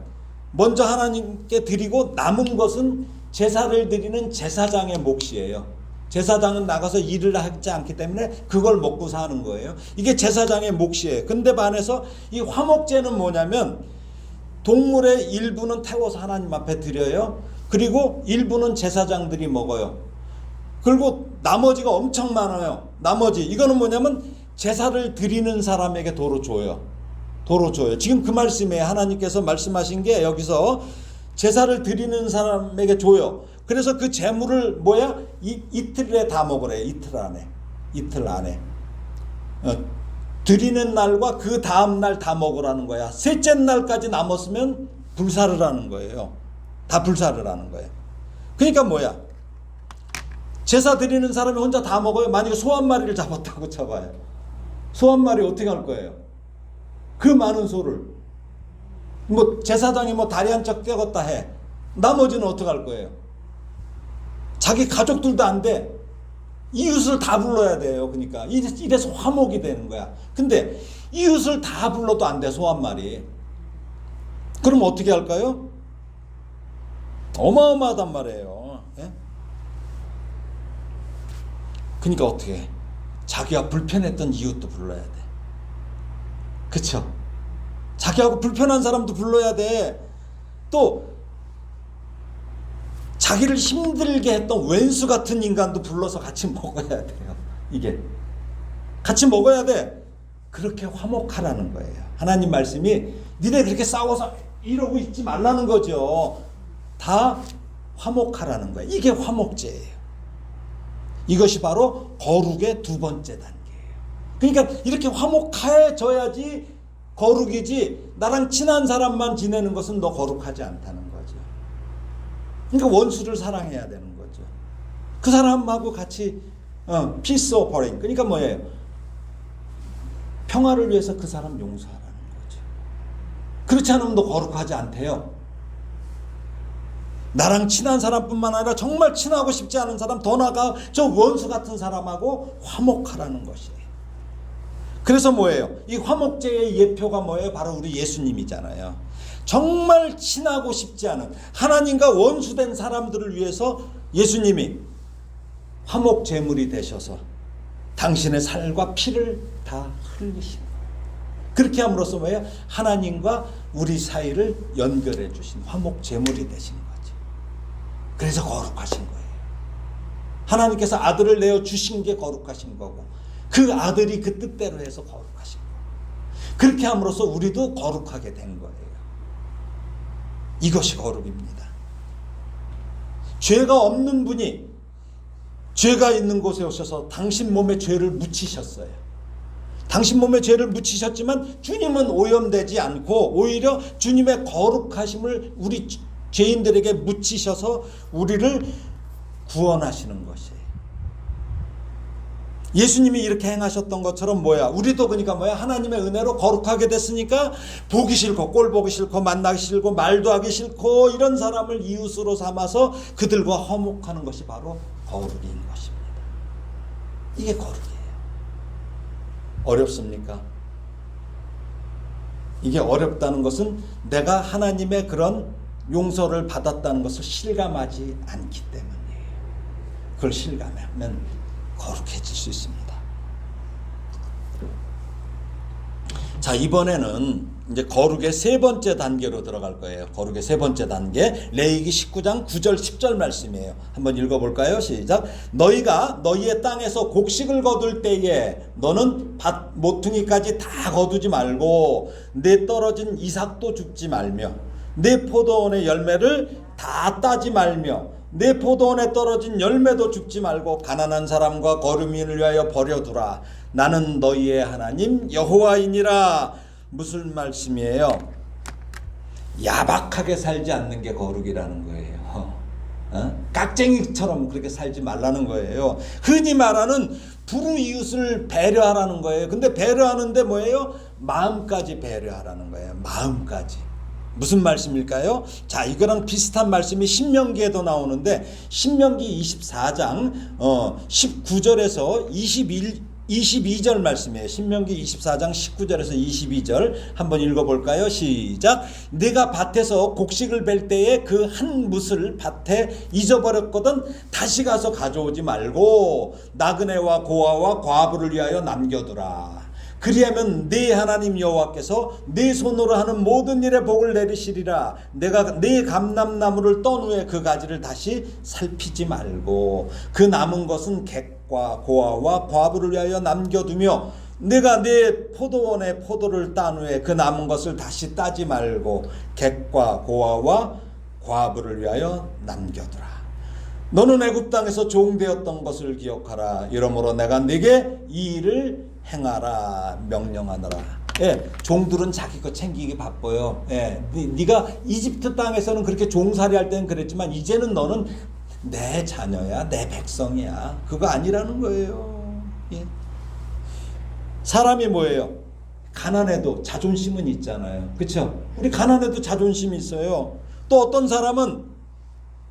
S1: 먼저 하나님께 드리고 남은 것은 제사를 드리는 제사장의 몫이에요. 제사장은 나가서 일을 하지 않기 때문에 그걸 먹고 사는 거예요. 이게 제사장의 몫이에요. 근데 반해서 이 화목제는 뭐냐면 동물의 일부는 태워서 하나님 앞에 드려요. 그리고 일부는 제사장들이 먹어요. 그리고 나머지가 엄청 많아요. 나머지 이거는 뭐냐면 제사를 드리는 사람에게 도로 줘요. 도로 줘요. 지금 그 말씀에 하나님께서 말씀하신 게 여기서 제사를 드리는 사람에게 줘요. 그래서 그 재물을 뭐야? 이틀에 다 먹으래요. 이틀 안에. 드리는 날과 그 다음 날 다 먹으라는 거야. 셋째 날까지 남았으면 불사를 하는 거예요. 다 불사를 하는 거예요. 그러니까 뭐야? 제사 드리는 사람이 혼자 다 먹어요. 만약에 소 한 마리를 잡았다고 쳐봐요. 소 한 마리 어떻게 할 거예요? 그 많은 소를. 뭐 제사장이 뭐 다리 한 짝 떼었다 해. 나머지는 어떻게 할 거예요? 자기 가족들도 안 돼. 이웃을 다 불러야 돼요. 그러니까 이래서 화목이 되는 거야. 근데 이웃을 다 불러도 안 돼. 소 한 마리. 그럼 어떻게 할까요? 어마어마하단 말이에요. 예? 그러니까 어떻게 해? 자기가 불편했던 이웃도 불러야 돼. 그쵸? 자기하고 불편한 사람도 불러야 돼. 또 자기를 힘들게 했던 왼수 같은 인간도 불러서 같이 먹어야 돼요. 이게 같이 먹어야 돼. 그렇게 화목하라는 거예요. 하나님 말씀이 니네 그렇게 싸워서 이러고 있지 말라는 거죠. 다 화목하라는 거예요. 이게 화목제예요. 이것이 바로 거룩의 두 번째 단계예요. 그러니까 이렇게 화목해져야지 거룩이지 나랑 친한 사람만 지내는 것은 너 거룩하지 않다는 거죠. 그러니까 원수를 사랑해야 되는 거죠. 그 사람하고 같이 peace offering. 그러니까 뭐예요? 평화를 위해서 그 사람 용서하라는 거죠. 그렇지 않으면 너 거룩하지 않대요. 나랑 친한 사람뿐만 아니라 정말 친하고 싶지 않은 사람, 더 나아가 저 원수 같은 사람하고 화목하라는 것이에요. 그래서 뭐예요? 이 화목제의 예표가 뭐예요? 바로 우리 예수님이잖아요. 정말 친하고 싶지 않은 하나님과 원수된 사람들을 위해서 예수님이 화목제물이 되셔서 당신의 살과 피를 다 흘리신 거예요. 그렇게 함으로써 뭐예요? 하나님과 우리 사이를 연결해 주신 화목제물이 되신 거죠. 그래서 거룩하신 거예요. 하나님께서 아들을 내어 주신 게 거룩하신 거고 그 아들이 그 뜻대로 해서 거룩하신 거예요. 그렇게 함으로써 우리도 거룩하게 된 거예요. 이것이 거룩입니다. 죄가 없는 분이 죄가 있는 곳에 오셔서 당신 몸에 죄를 묻히셨어요. 당신 몸에 죄를 묻히셨지만 주님은 오염되지 않고 오히려 주님의 거룩하심을 우리 죄인들에게 묻히셔서 우리를 구원하시는 것이에요. 예수님이 이렇게 행하셨던 것처럼 뭐야? 우리도 그러니까 뭐야? 하나님의 은혜로 거룩하게 됐으니까 보기 싫고 꼴 보기 싫고 만나기 싫고 말도 하기 싫고 이런 사람을 이웃으로 삼아서 그들과 화목하는 것이 바로 거룩인 것입니다. 이게 거룩이에요. 어렵습니까? 이게 어렵다는 것은 내가 하나님의 그런 용서를 받았다는 것을 실감하지 않기 때문이에요. 그걸 실감하면 거룩해질 수 있습니다. 자, 이번에는 이제 거룩의 세 번째 단계로 들어갈 거예요. 거룩의 세 번째 단계, 레위기 19장 9절 10절 말씀이에요. 한번 읽어볼까요? 시작. 너희가 너희의 땅에서 곡식을 거둘 때에 너는 밭 모퉁이까지 다 거두지 말고 내 떨어진 이삭도 줍지 말며 내 포도원의 열매를 다 따지 말며 내 포도원에 떨어진 열매도 줍지 말고 가난한 사람과 거류민을 위하여 버려두라. 나는 너희의 하나님 여호와이니라. 무슨 말씀이에요? 야박하게 살지 않는 게 거룩이라는 거예요. 깍쟁이처럼 그렇게 살지 말라는 거예요. 흔히 말하는 불우이웃을 배려하라는 거예요. 근데 배려하는데 뭐예요? 마음까지 배려하라는 거예요. 마음까지. 무슨 말씀일까요? 자, 이거랑 비슷한 말씀이 신명기에도 나오는데 신명기 24장 19절에서 22절 말씀이에요. 신명기 24장 19절에서 22절 한번 읽어볼까요? 시작. 네가 밭에서 곡식을 벨 때에 그 한 뭇을 밭에 잊어버렸거든 다시 가서 가져오지 말고 나그네와 고아와 과부를 위하여 남겨두라. 그리하면 네 하나님 여호와께서 네 손으로 하는 모든 일에 복을 내리시리라. 내가 네 감람나무를 떤 후에 그 가지를 다시 살피지 말고 그 남은 것은 객과 고아와 과부를 위하여 남겨두며 내가 네 포도원의 포도를 딴 후에 그 남은 것을 다시 따지 말고 객과 고아와 과부를 위하여 남겨두라. 너는 애굽 땅에서 종되었던 것을 기억하라. 이러므로 내가 네게 이 일을 행하라 명령하노라. 예, 종들은 자기 거 챙기기 바빠요. 예, 네가 이집트 땅에서는 그렇게 종살이 할 때는 그랬지만 이제는 너는 내 자녀야, 내 백성이야. 그거 아니라는 거예요. 예. 사람이 뭐예요? 가난해도 자존심은 있잖아요. 그렇죠? 우리 가난해도 자존심이 있어요. 또 어떤 사람은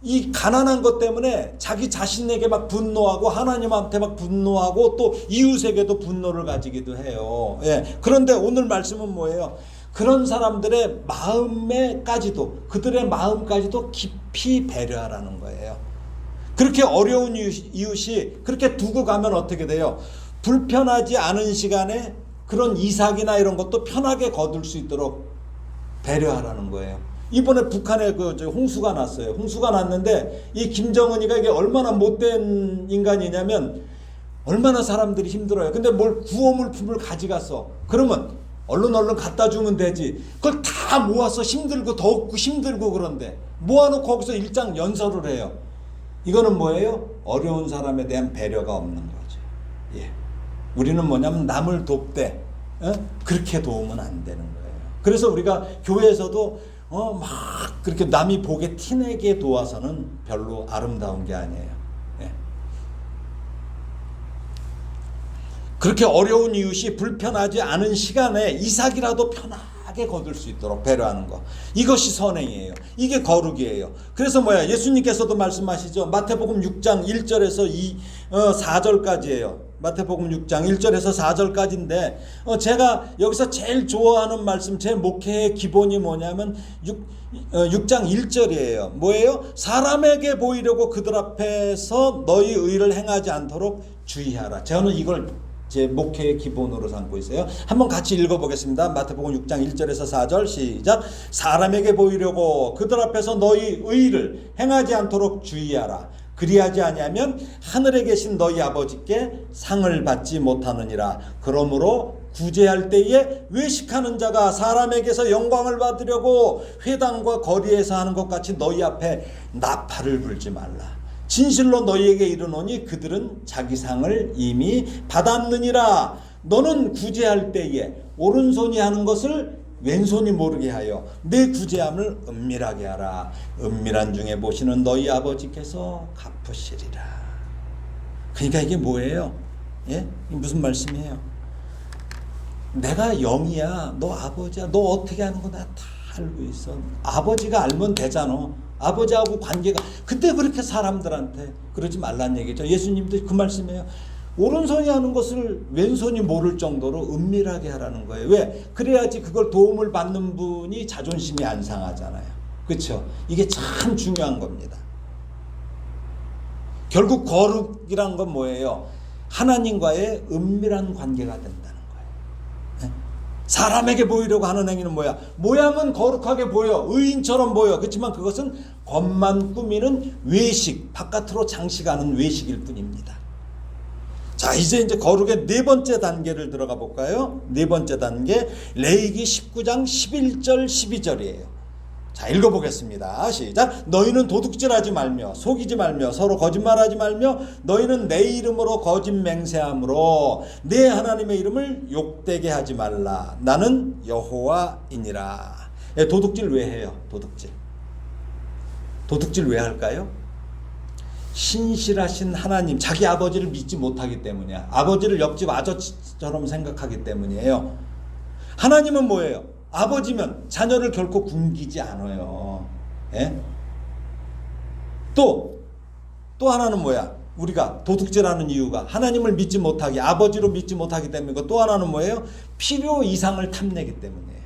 S1: 이 가난한 것 때문에 자기 자신에게 막 분노하고 하나님한테 막 분노하고 또 이웃에게도 분노를 가지기도 해요. 예. 그런데 오늘 말씀은 뭐예요? 그런 사람들의 마음에까지도 그들의 마음까지도 깊이 배려하라는 거예요. 그렇게 어려운 이웃이 그렇게 두고 가면 어떻게 돼요? 불편하지 않은 시간에 그런 이삭이나 이런 것도 편하게 거둘 수 있도록 배려하라는 거예요. 이번에 북한에 그 홍수가 났어요. 홍수가 났는데 이 김정은이가 이게 얼마나 못된 인간이냐면 얼마나 사람들이 힘들어요. 근데 뭘 구호물품을 가져갔어. 그러면 얼른 갖다 주면 되지. 그걸 다 모아서 힘들고 덥고 힘들고 그런데 모아놓고 거기서 일장 연설을 해요. 이거는 뭐예요? 어려운 사람에 대한 배려가 없는 거죠. 예. 우리는 뭐냐면 남을 돕되 그렇게 도우면 안 되는 거예요. 그래서 우리가 교회에서도 막 그렇게 남이 보게 티내게 도와서는 별로 아름다운 게 아니에요. 예. 그렇게 어려운 이웃이 불편하지 않은 시간에 이삭이라도 편하게 거둘 수 있도록 배려하는 거. 이것이 선행이에요. 이게 거룩이에요. 그래서 뭐야? 예수님께서도 말씀하시죠. 마태복음 6장 1절에서 4절까지예요. 마태복음 6장 1절에서 4절까지인데 제가 여기서 제일 좋아하는 말씀, 제 목회의 기본이 뭐냐면 6장 1절이에요. 뭐예요? 사람에게 보이려고 그들 앞에서 너희 의를 행하지 않도록 주의하라. 저는 이걸 제 목회의 기본으로 삼고 있어요. 한번 같이 읽어보겠습니다. 마태복음 6장 1절에서 4절 시작. 사람에게 보이려고 그들 앞에서 너희 의를 행하지 않도록 주의하라. 그리하지 아니하면 하늘에 계신 너희 아버지께 상을 받지 못하느니라. 그러므로 구제할 때에 외식하는 자가 사람에게서 영광을 받으려고 회당과 거리에서 하는 것 같이 너희 앞에 나팔을 불지 말라. 진실로 너희에게 이르노니 그들은 자기 상을 이미 받았느니라. 너는 구제할 때에 오른손이 하는 것을 왼손이 모르게 하여 내 구제함을 은밀하게 하라. 은밀한 중에 보시는 너희 아버지께서 갚으시리라. 그러니까 이게 뭐예요? 예? 이 무슨 말씀이에요? 내가 영이야. 너 아버지야. 너 어떻게 하는 거 나 다 알고 있어. 아버지가 알면 되잖아. 아버지하고 관계가. 근데 그렇게 사람들한테 그러지 말란 얘기죠. 예수님도 그 말씀이에요. 오른손이 하는 것을 왼손이 모를 정도로 은밀하게 하라는 거예요. 왜? 그래야지 그걸 도움을 받는 분이 자존심이 안 상하잖아요. 그렇죠? 이게 참 중요한 겁니다. 결국 거룩이란 건 뭐예요? 하나님과의 은밀한 관계가 된다는 거예요. 사람에게 보이려고 하는 행위는 뭐야? 모양은 거룩하게 보여. 의인처럼 보여. 그렇지만 그것은 겉만 꾸미는 외식, 바깥으로 장식하는 외식일 뿐입니다. 자, 이제 거룩의 네 번째 단계를 들어가 볼까요? 네 번째 단계, 레위기 19장 11절 12절이에요. 자, 읽어보겠습니다. 시작. 너희는 도둑질하지 말며 속이지 말며 서로 거짓말하지 말며 너희는 내 이름으로 거짓 맹세함으로 내 하나님의 이름을 욕되게 하지 말라. 나는 여호와이니라. 도둑질 왜 해요? 도둑질 왜 할까요? 신실하신 하나님, 자기 아버지를 믿지 못하기 때문이야. 아버지를 옆집 아저씨처럼 생각하기 때문이에요. 하나님은 뭐예요? 아버지면 자녀를 결코 굶기지 않아요. 예? 또 하나는 뭐야? 우리가 도둑질하는 이유가 하나님을 믿지 못하기, 아버지로 믿지 못하기 때문이고, 또 하나는 뭐예요? 필요 이상을 탐내기 때문이에요.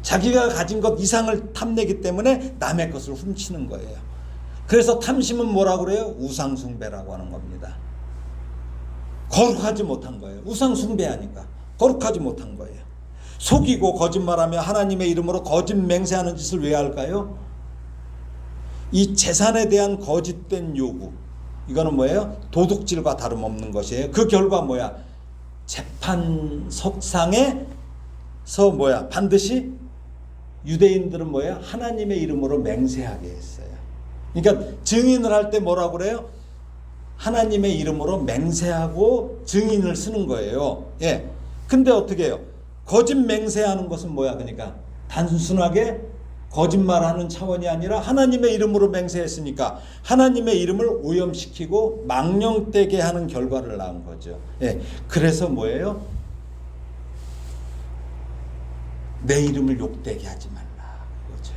S1: 자기가 가진 것 이상을 탐내기 때문에 남의 것을 훔치는 거예요. 그래서 탐심은 뭐라고 그래요? 우상숭배라고 하는 겁니다. 거룩하지 못한 거예요. 우상숭배하니까 거룩하지 못한 거예요. 속이고 거짓말하며 하나님의 이름으로 거짓 맹세하는 짓을 왜 할까요? 이 재산에 대한 거짓된 요구, 이거는 뭐예요? 도둑질과 다름없는 것이에요. 그 결과 뭐야? 재판석상에서 뭐야? 반드시 유대인들은 뭐예요? 하나님의 이름으로 맹세하게 했어요. 그러니까 증인을 할 때 뭐라고 그래요? 하나님의 이름으로 맹세하고 증인을 쓰는 거예요. 예. 근데 어떻게 해요? 거짓 맹세하는 것은 뭐야? 그러니까 단순하게 거짓말하는 차원이 아니라 하나님의 이름으로 맹세했으니까 하나님의 이름을 오염시키고 망령되게 하는 결과를 낳은 거죠. 예. 그래서 뭐예요? 내 이름을 욕되게 하지 말라. 그렇죠.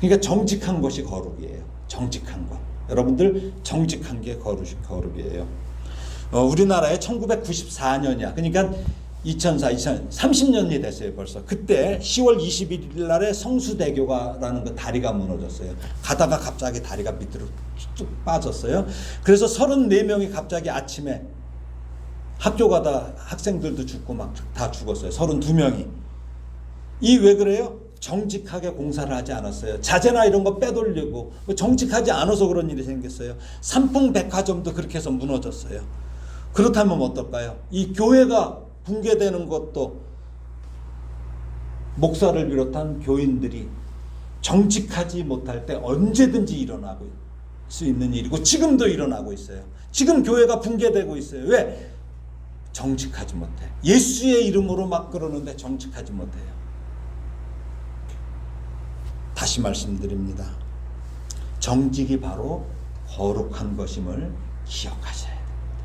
S1: 그러니까 정직한 것이 거룩이에요. 정직한 것. 여러분들 정직한 게 거룩이에요. 우리나라에 1994년이야. 그러니까 30년이 됐어요 벌써. 그때 10월 21일 날에 성수대교라는 그 다리가 무너졌어요. 가다가 갑자기 다리가 밑으로 쭉 빠졌어요. 그래서 34명이 갑자기 아침에 학교 가다 학생들도 죽고 막 다 죽었어요. 32명이. 이 왜 그래요? 정직하게 공사를 하지 않았어요. 자재나 이런 거 빼돌리고 정직하지 않아서 그런 일이 생겼어요. 삼풍백화점도 그렇게 해서 무너졌어요. 그렇다면 어떨까요? 이 교회가 붕괴되는 것도 목사를 비롯한 교인들이 정직하지 못할 때 언제든지 일어나고 수 있는 일이고 지금도 일어나고 있어요. 지금 교회가 붕괴되고 있어요. 왜? 정직하지 못해. 예수의 이름으로 막 그러는데 정직하지 못해요. 다시 말씀드립니다. 정직이 바로 거룩한 것임을 기억하셔야 됩니다.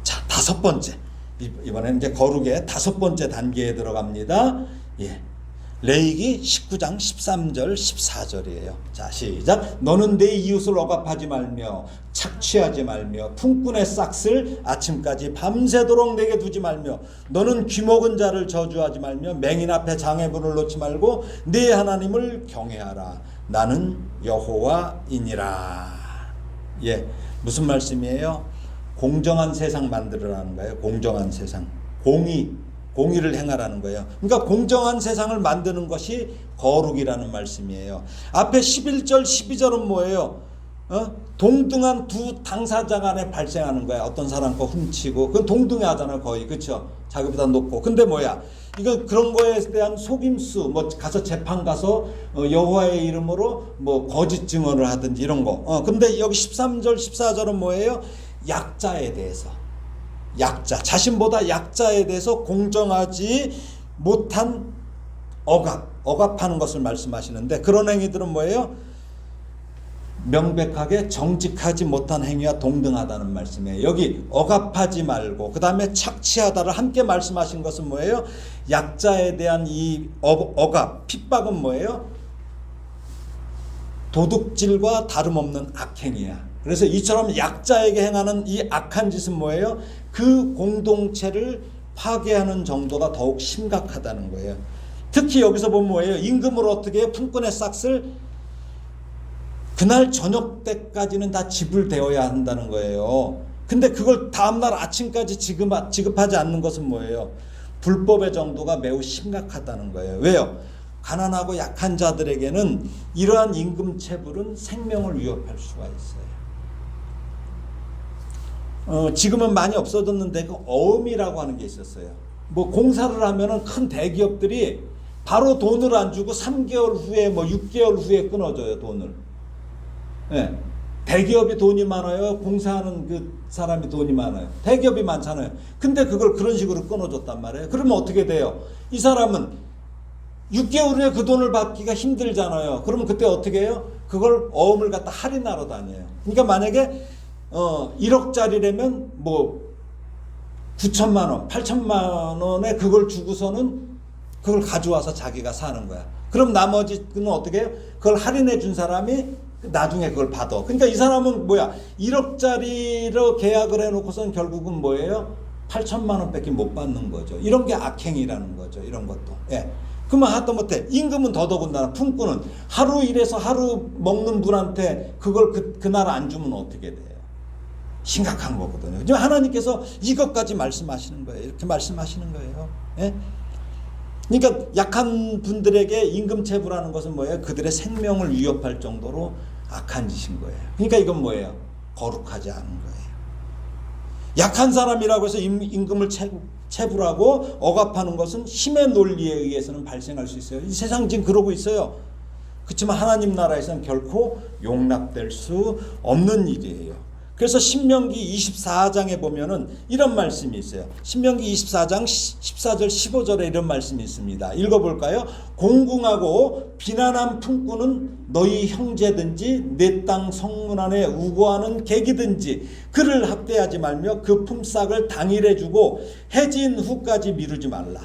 S1: 자, 5번째. 이번에는 이제 거룩의 5번째 단계에 들어갑니다. 예. 레위기 19장 13절 14절이에요. 자, 시작. 너는 내 이웃을 억압하지 말며 착취하지 말며 품꾼의 싹을 아침까지 밤새도록 내게 두지 말며 너는 귀먹은 자를 저주하지 말며 맹인 앞에 장애물을 놓지 말고 네 하나님을 경외하라. 나는 여호와이니라. 예, 무슨 말씀이에요? 공정한 세상 만들어라는 거예요. 공정한 세상. 공의를 행하라는 거예요. 그러니까 공정한 세상을 만드는 것이 거룩이라는 말씀이에요. 앞에 11절 12절은 뭐예요? 동등한 두 당사자 간에 발생하는 거야. 어떤 사람 거 훔치고 그건 동등하잖아요 거의. 그렇죠? 자기보다 높고. 근데 뭐야? 이거 그런 거에 대한 속임수, 뭐 가서 재판 가서 여호와의 이름으로 뭐 거짓 증언을 하든지 이런 거. 근데 여기 13절 14절은 뭐예요? 약자에 대해서, 자신보다 약자에 대해서 공정하지 못한 억압하는 것을 말씀하시는데 그런 행위들은 뭐예요? 명백하게 정직하지 못한 행위와 동등하다는 말씀이에요. 여기 억압하지 말고 그 다음에 착취하다를 함께 말씀하신 것은 뭐예요? 약자에 대한 이 억압, 핍박은 뭐예요? 도둑질과 다름없는 악행이야. 그래서 이처럼 약자에게 행하는 이 악한 짓은 뭐예요? 그 공동체를 파괴하는 정도가 더욱 심각하다는 거예요. 특히 여기서 보면 뭐예요? 임금을 어떻게 해요? 품꾼의 싹을 그날 저녁 때까지는 다 지불되어야 한다는 거예요. 근데 그걸 다음날 아침까지 지급하지 않는 것은 뭐예요? 불법의 정도가 매우 심각하다는 거예요. 왜요? 가난하고 약한 자들에게는 이러한 임금 체불은 생명을 위협할 수가 있어요. 지금은 많이 없어졌는데 그 어음이라고 하는 게 있었어요. 뭐 공사를 하면은 큰 대기업들이 바로 돈을 안 주고 3개월 후에 뭐 6개월 후에 끊어줘요, 돈을. 예. 대기업이 돈이 많아요? 공사하는 그 사람이 돈이 많아요? 대기업이 많잖아요. 근데 그걸 그런 식으로 끊어줬단 말이에요. 그러면 어떻게 돼요? 이 사람은 6개월 후에 그 돈을 받기가 힘들잖아요. 그러면 그때 어떻게 해요? 그걸 어음을 갖다 할인하러 다녀요. 그러니까 만약에 1억짜리라면 뭐 9천만 원, 8천만 원에 그걸 주고서는 그걸 가져와서 자기가 사는 거야. 그럼 나머지는 어떻게 해요? 그걸 할인해 준 사람이 나중에 그걸 받아. 그러니까 이 사람은 뭐야? 1억짜리로 계약을 해놓고선 결국은 뭐예요? 8천만 원밖에 못 받는 거죠. 이런 게 악행이라는 거죠. 이런 것도. 예. 그러면 하다못해 임금은 더더군다나 품꾼은 하루 일해서 하루 먹는 분한테 그걸 그날 안 주면 어떻게 돼요? 심각한 거거든요. 지금 하나님께서 이것까지 말씀하시는 거예요. 이렇게 말씀하시는 거예요. 예? 그러니까 약한 분들에게 임금 체불하는 것은 뭐예요? 그들의 생명을 위협할 정도로 악한 짓인 거예요. 그러니까 이건 뭐예요? 거룩하지 않은 거예요. 약한 사람이라고 해서 임금을 체불하고 억압하는 것은 힘의 논리에 의해서는 발생할 수 있어요. 이 세상 지금 그러고 있어요. 그렇지만 하나님 나라에서는 결코 용납될 수 없는 일이에요. 그래서 신명기 24장에 보면은 이런 말씀이 있어요. 신명기 24장 14절 15절에 이런 말씀이 있습니다. 읽어볼까요? 공궁하고 비난한 품꾼은 너희 형제든지 내 땅 성문 안에 우거하는 객이든지 그를 학대하지 말며 그 품삯을 당일에 주고 해진 후까지 미루지 말라.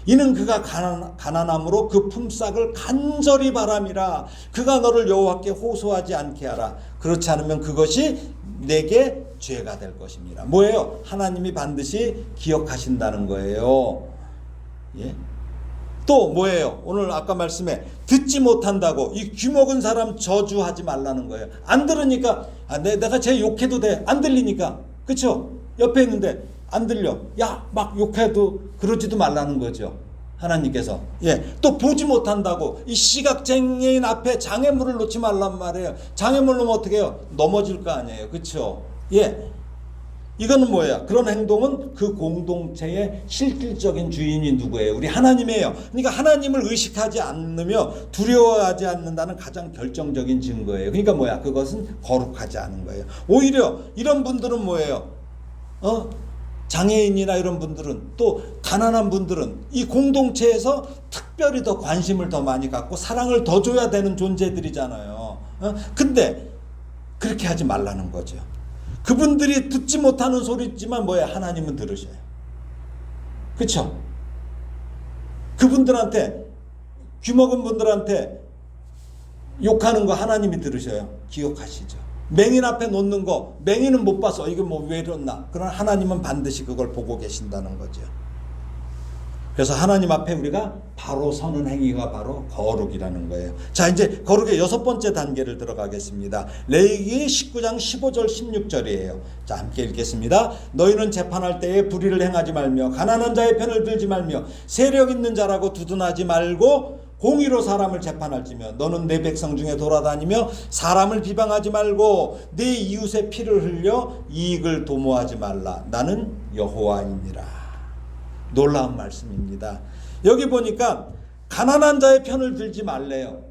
S1: 이는 그가 가난함으로 그 품삯을 간절히 바람이라. 그가 너를 여호와께 호소하지 않게 하라. 그렇지 않으면 그것이 내게 죄가 될 것입니다. 뭐예요? 하나님이 반드시 기억하신다는 거예요. 예? 또 뭐예요? 오늘 아까 말씀에 듣지 못한다고 이 귀먹은 사람 저주하지 말라는 거예요. 안 들으니까 내가 쟤 욕해도 돼. 안 들리니까. 그렇죠? 옆에 있는데 안 들려. 야, 막 욕해도 그러지도 말라는 거죠. 하나님께서. 예. 또 보지 못한다고 이 시각장애인 앞에 장애물을 놓지 말란 말이에요. 장애물 놓으면 어떻게 해요? 넘어질 거 아니에요. 그렇죠? 예. 이거는 뭐예요? 그런 행동은 그 공동체의 실질적인 주인이 누구예요? 우리 하나님이에요. 그러니까 하나님을 의식하지 않으며 두려워하지 않는다는 가장 결정적인 증거예요. 그러니까 뭐야? 그것은 거룩하지 않은 거예요. 오히려 이런 분들은 뭐예요? 장애인이나 이런 분들은 또 가난한 분들은 이 공동체에서 특별히 더 관심을 더 많이 갖고 사랑을 더 줘야 되는 존재들이잖아요. 근데 그렇게 하지 말라는 거죠. 그분들이 듣지 못하는 소리지만 뭐예요? 하나님은 들으셔요. 그렇죠? 그분들한테 귀먹은 분들한테 욕하는 거 하나님이 들으셔요. 기억하시죠? 맹인 앞에 놓는 거, 맹인은 못 봐서 이거 뭐 왜 이랬나? 그러나 하나님은 반드시 그걸 보고 계신다는 거죠. 그래서 하나님 앞에 우리가 바로 서는 행위가 바로 거룩이라는 거예요. 자, 이제 거룩의 6번째 단계를 들어가겠습니다. 레위기 19장 15절 16절이에요. 자, 함께 읽겠습니다. 너희는 재판할 때에 불의를 행하지 말며 가난한 자의 편을 들지 말며 세력 있는 자라고 두둔하지 말고 공의로 사람을 재판할지며 너는 내 백성 중에 돌아다니며 사람을 비방하지 말고 내 이웃의 피를 흘려 이익을 도모하지 말라. 나는 여호와이니라. 놀라운 말씀입니다. 여기 보니까 가난한 자의 편을 들지 말래요.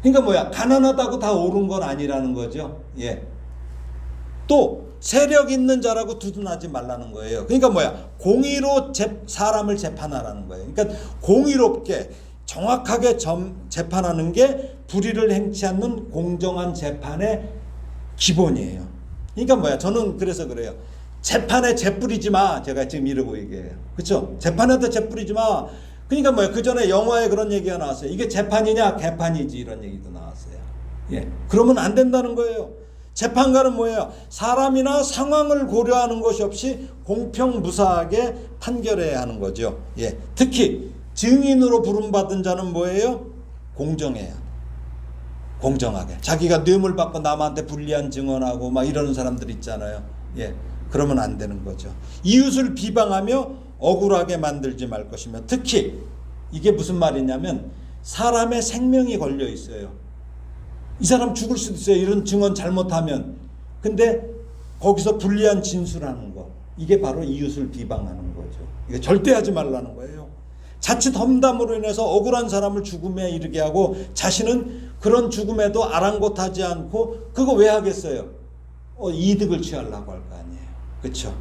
S1: 그러니까 뭐야? 가난하다고 다 옳은 건 아니라는 거죠. 예. 또 세력 있는 자라고 두둔하지 말라는 거예요. 그러니까 뭐야? 공의로 사람을 재판하라는 거예요. 그러니까 공의롭게 정확하게 재판하는 게 불의를 행치 않는 공정한 재판의 기본이에요. 그러니까 뭐야? 저는 그래서 그래요. 재판에 재 뿌리지 마. 제가 지금 이러고 얘기해요. 그렇죠? 재판에도 재 뿌리지 마. 그러니까 뭐야? 그 전에 영화에 그런 얘기가 나왔어요. 이게 재판이냐 개판이지 이런 얘기도 나왔어요. 예, 그러면 안 된다는 거예요. 재판관은 뭐예요? 사람이나 상황을 고려하는 것이 없이 공평무사하게 판결해야 하는 거죠. 예, 특히 증인으로 부름받은 자는 뭐예요? 공정해야. 공정하게. 자기가 뇌물 받고 남한테 불리한 증언하고 막 이러는 사람들 있잖아요. 예, 그러면 안 되는 거죠. 이웃을 비방하며 억울하게 만들지 말 것이며, 특히 이게 무슨 말이냐면 사람의 생명이 걸려 있어요. 이 사람 죽을 수도 있어요. 이런 증언 잘못하면. 근데 거기서 불리한 진술하는 거, 이게 바로 이웃을 비방하는 거죠. 이거 절대 하지 말라는 거예요. 자칫 험담으로 인해서 억울한 사람을 죽음에 이르게 하고 자신은 그런 죽음에도 아랑곳하지 않고, 그거 왜 하겠어요? 이득을 취하려고 할 거 아니에요. 그렇죠?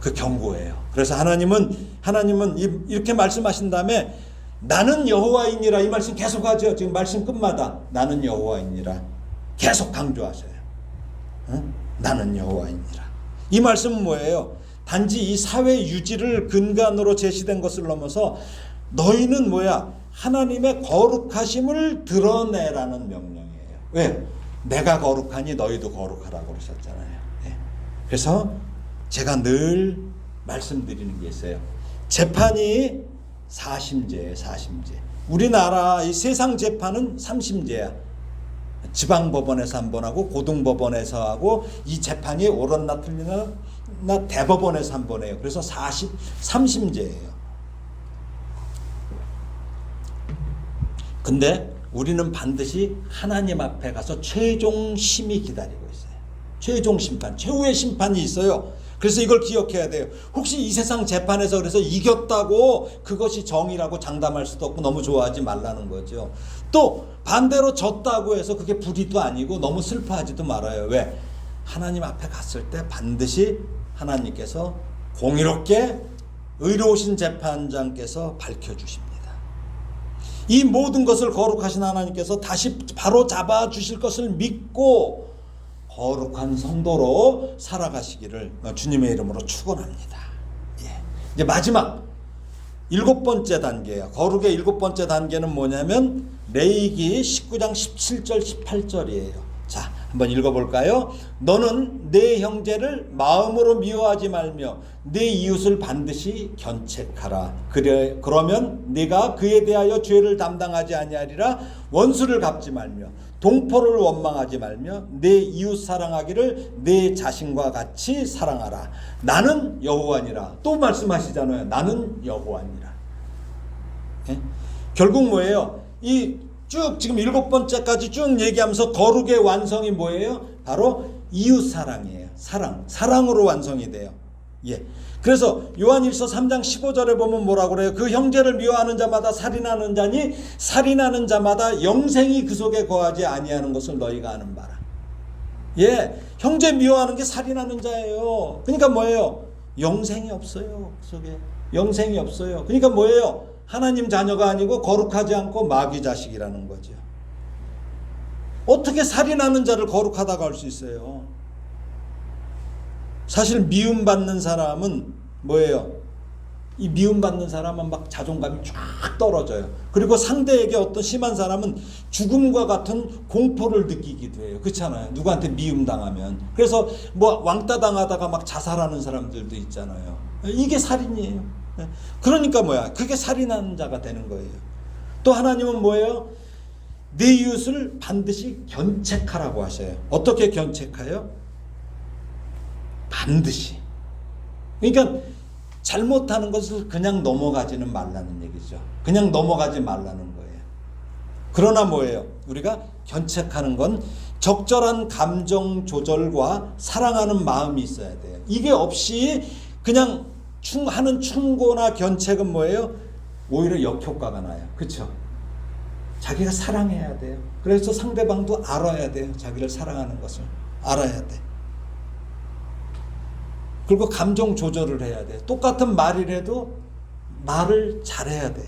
S1: 그 경고예요. 그래서 하나님은 이렇게 말씀하신 다음에 나는 여호와이니라, 이 말씀 계속 하죠. 지금 말씀 끝마다 나는 여호와이니라 계속 강조하셔요. 응? 나는 여호와이니라. 이 말씀은 뭐예요? 단지 이 사회 유지를 근간으로 제시된 것을 넘어서 너희는 뭐야? 하나님의 거룩하심을 드러내라는 명령이에요. 왜? 내가 거룩하니 너희도 거룩하라고 그러셨잖아요. 네. 그래서 제가 늘 말씀드리는 게 있어요. 재판이 4심제예요. 4심제. 우리나라 이 세상 재판은 3심제야. 지방법원에서 한 번 하고 고등법원에서 하고, 이 재판이 옳았나 틀리나 대법원에서 한 번 해요. 그래서 3심제예요. 근데 우리는 반드시 하나님 앞에 가서 최종 심이 기다리고 있어요. 최종 심판, 최후의 심판이 있어요. 그래서 이걸 기억해야 돼요. 혹시 이 세상 재판에서 그래서 이겼다고 그것이 정의라고 장담할 수도 없고 너무 좋아하지 말라는 거죠. 또 반대로 졌다고 해서 그게 불의도 아니고 너무 슬퍼하지도 말아요. 왜? 하나님 앞에 갔을 때 반드시 하나님께서 공의롭게 의로우신 재판장께서 밝혀주십니다. 이 모든 것을 거룩하신 하나님께서 다시 바로 잡아 주실 것을 믿고 거룩한 성도로 살아가시기를 주님의 이름으로 축원합니다. 예. 이제 마지막 7번째 단계예요. 거룩의 7번째 단계는 뭐냐면 레위기 19장 17절 18절이에요. 자, 한번 읽어볼까요? 너는 내 형제를 마음으로 미워하지 말며 내 이웃을 반드시 견책하라. 그러면 네가 그에 대하여 죄를 담당하지 아니하리라. 원수를 갚지 말며 동포를 원망하지 말며 내 이웃 사랑하기를 내 자신과 같이 사랑하라. 나는 여호와니라. 또 말씀하시잖아요. 나는 여호와니라. 예? 결국 뭐예요? 이 쭉 지금 7번째까지 쭉 얘기하면서 거룩의 완성이 뭐예요? 바로 이웃 사랑이에요. 사랑으로 완성이 돼요. 예. 그래서 요한일서 3장 15절에 보면 뭐라고 그래요? 그 형제를 미워하는 자마다 살인하는 자니 살인하는 자마다 영생이 그 속에 거하지 아니하는 것을 너희가 아는 바라. 예, 형제 미워하는 게 살인하는 자예요. 그러니까 뭐예요? 영생이 없어요. 그 속에 영생이 없어요. 그러니까 뭐예요? 하나님 자녀가 아니고 거룩하지 않고 마귀 자식이라는 거죠. 어떻게 살인하는 자를 거룩하다고 할 수 있어요? 사실 미움받는 사람은 뭐예요? 이 미움받는 사람은 막 자존감이 쫙 떨어져요. 그리고 상대에게 어떤 심한 사람은 죽음과 같은 공포를 느끼기도 해요. 그렇잖아요. 누구한테 미움당하면. 그래서 뭐 왕따 당하다가 막 자살하는 사람들도 있잖아요. 이게 살인이에요. 그러니까 뭐야? 그게 살인하는 자가 되는 거예요. 또 하나님은 뭐예요? 네 이웃을 반드시 견책하라고 하셔요. 어떻게 견책해요? 반드시. 그러니까 잘못하는 것을 그냥 넘어가지는 말라는 얘기죠. 그냥 넘어가지 말라는 거예요. 그러나 뭐예요? 우리가 견책하는 건 적절한 감정 조절과 사랑하는 마음이 있어야 돼요. 이게 없이 그냥 하는 충고나 견책은 뭐예요? 오히려 역효과가 나요. 그렇죠? 자기가 사랑해야 돼요. 그래서 상대방도 알아야 돼요. 자기를 사랑하는 것을 알아야 돼. 그리고 감정 조절을 해야 돼요. 똑같은 말이라도 말을 잘해야 돼요.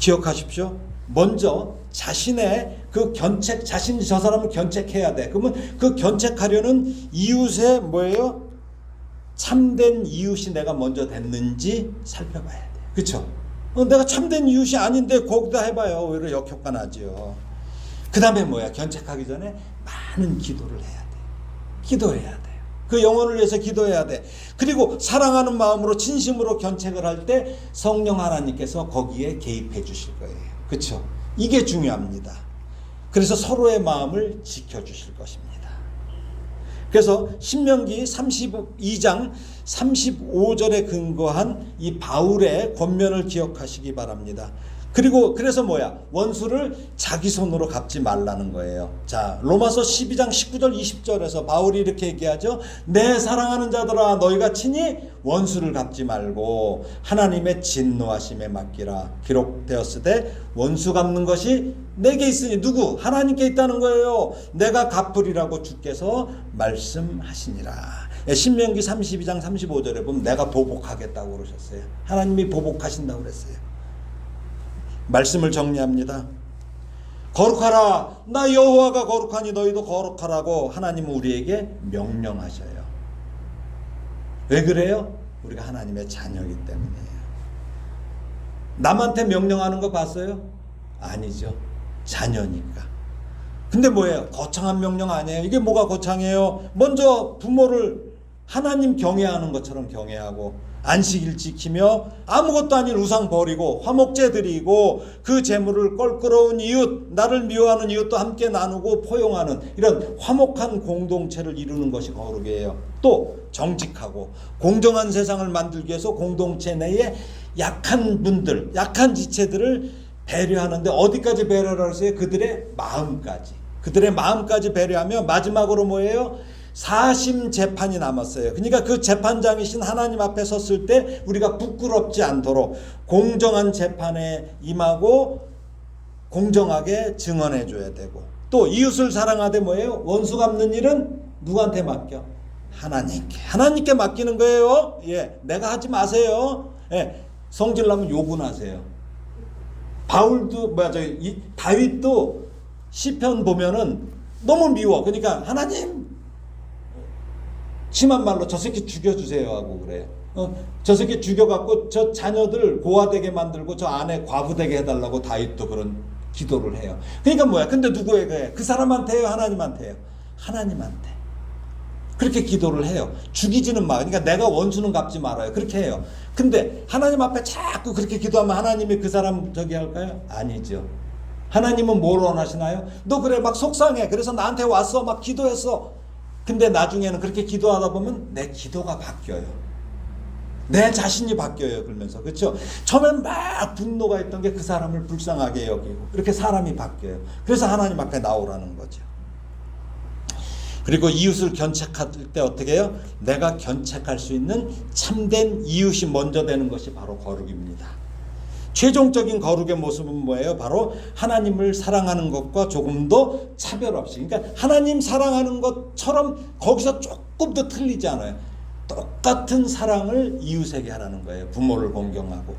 S1: 기억하십시오. 먼저 자신의 그 견책, 자신이 저 사람을 견책해야 돼. 그러면 그 견책하려는 이웃의 뭐예요? 참된 이웃이 내가 먼저 됐는지 살펴봐야 돼. 그렇죠? 내가 참된 이웃이 아닌데 거기다 해봐요. 오히려 역효과 나죠. 그 다음에 뭐야? 견책하기 전에 많은 기도를 해야 돼. 기도해야 돼. 그 영혼을 위해서 기도해야 돼. 그리고 사랑하는 마음으로 진심으로 견책을 할 때 성령 하나님께서 거기에 개입해 주실 거예요. 그렇죠? 이게 중요합니다. 그래서 서로의 마음을 지켜주실 것입니다. 그래서 신명기 32장 35절에 근거한 이 바울의 권면을 기억하시기 바랍니다. 그리고 그래서 뭐야? 원수를 자기 손으로 갚지 말라는 거예요. 자, 로마서 12장 19절 20절에서 바울이 이렇게 얘기하죠. 내 사랑하는 자들아 너희가 친히 원수를 갚지 말고 하나님의 진노하심에 맡기라. 기록되었으되 원수 갚는 것이 내게 있으니 누구? 하나님께 있다는 거예요. 내가 갚으리라고 주께서 말씀하시니라. 신명기 32장 35절에 보면 내가 보복하겠다고 그러셨어요. 하나님이 보복하신다고 그랬어요. 말씀을 정리합니다. 거룩하라. 나 여호와가 거룩하니 너희도 거룩하라고 하나님은 우리에게 명령하셔요. 왜 그래요? 우리가 하나님의 자녀이기 때문이에요. 남한테 명령하는 거 봤어요? 아니죠. 자녀니까. 근데 뭐예요? 거창한 명령 아니에요. 이게 뭐가 거창해요? 먼저 부모를 하나님 경외하는 것처럼 경외하고 안식일 지키며 아무것도 아닌 우상 버리고 화목제 드리고 그 재물을 껄끄러운 이웃, 나를 미워하는 이웃도 함께 나누고 포용하는 이런 화목한 공동체를 이루는 것이 거룩이에요. 또 정직하고 공정한 세상을 만들기 위해서 공동체 내에 약한 분들, 약한 지체들을 배려하는데 어디까지 배려를 하세요? 그들의 마음까지. 그들의 마음까지 배려하며 마지막으로 뭐예요? 사심 재판이 남았어요. 그러니까 그 재판장이신 하나님 앞에 섰을 때 우리가 부끄럽지 않도록 공정한 재판에 임하고 공정하게 증언해 줘야 되고, 또 이웃을 사랑하되 뭐예요? 원수 갚는 일은 누구한테 맡겨? 하나님께 맡기는 거예요. 예, 내가 하지 마세요. 예, 성질나면 욕은 하세요. 바울도 다윗도 시편 보면은 너무 미워. 그러니까 하나님 심한 말로 저 새끼 죽여주세요 하고 그래요. 저 새끼 죽여갖고 저 자녀들 고아되게 만들고 저 아내 과부되게 해달라고 다윗도 그런 기도를 해요. 그러니까 뭐야? 근데 누구에게? 그 사람한테요? 하나님한테요? 하나님한테. 그렇게 기도를 해요. 죽이지는 마. 그러니까 내가 원수는 갚지 말아요. 그렇게 해요. 근데 하나님 앞에 자꾸 그렇게 기도하면 하나님이 그 사람 저기 할까요? 아니죠. 하나님은 뭘 원하시나요? 너 그래 막 속상해. 그래서 나한테 왔어. 막 기도했어. 근데 나중에는 그렇게 기도하다 보면 내 기도가 바뀌어요. 내 자신이 바뀌어요. 그러면서. 그렇죠? 처음엔 막 분노가 있던 게 그 사람을 불쌍하게 여기고 그렇게 사람이 바뀌어요. 그래서 하나님 앞에 나오라는 거죠. 그리고 이웃을 견책할 때 어떻게 해요? 내가 견책할 수 있는 참된 이웃이 먼저 되는 것이 바로 거룩입니다. 최종적인 거룩의 모습은 뭐예요? 바로 하나님을 사랑하는 것과 조금 더 차별 없이, 그러니까 하나님 사랑하는 것처럼 거기서 조금 더 틀리지 않아요. 똑같은 사랑을 이웃에게 하라는 거예요. 부모를 공경하고.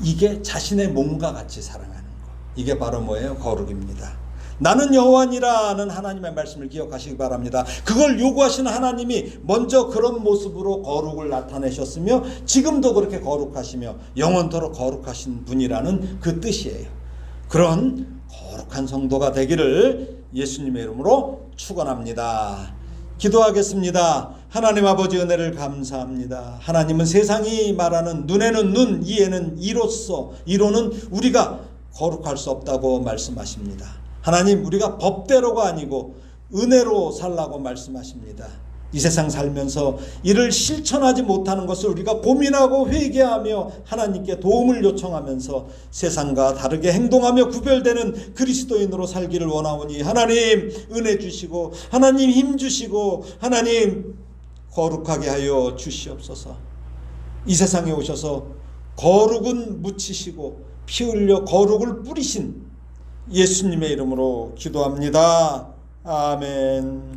S1: 이게 자신의 몸과 같이 사랑하는 거. 이게 바로 뭐예요? 거룩입니다. 나는 여호와니라는 하나님의 말씀을 기억하시기 바랍니다. 그걸 요구하시는 하나님이 먼저 그런 모습으로 거룩을 나타내셨으며 지금도 그렇게 거룩하시며 영원토록 거룩하신 분이라는 그 뜻이에요. 그런 거룩한 성도가 되기를 예수님의 이름으로 축원합니다. 기도하겠습니다. 하나님 아버지 은혜를 감사합니다. 하나님은 세상이 말하는 눈에는 눈, 이에는 이로는 우리가 거룩할 수 없다고 말씀하십니다. 하나님, 우리가 법대로가 아니고 은혜로 살라고 말씀하십니다. 이 세상 살면서 이를 실천하지 못하는 것을 우리가 고민하고 회개하며 하나님께 도움을 요청하면서 세상과 다르게 행동하며 구별되는 그리스도인으로 살기를 원하오니 하나님 은혜 주시고 하나님 힘 주시고 하나님 거룩하게 하여 주시옵소서. 이 세상에 오셔서 거룩은 묻히시고 피 흘려 거룩을 뿌리신 예수님의 이름으로 기도합니다. 아멘.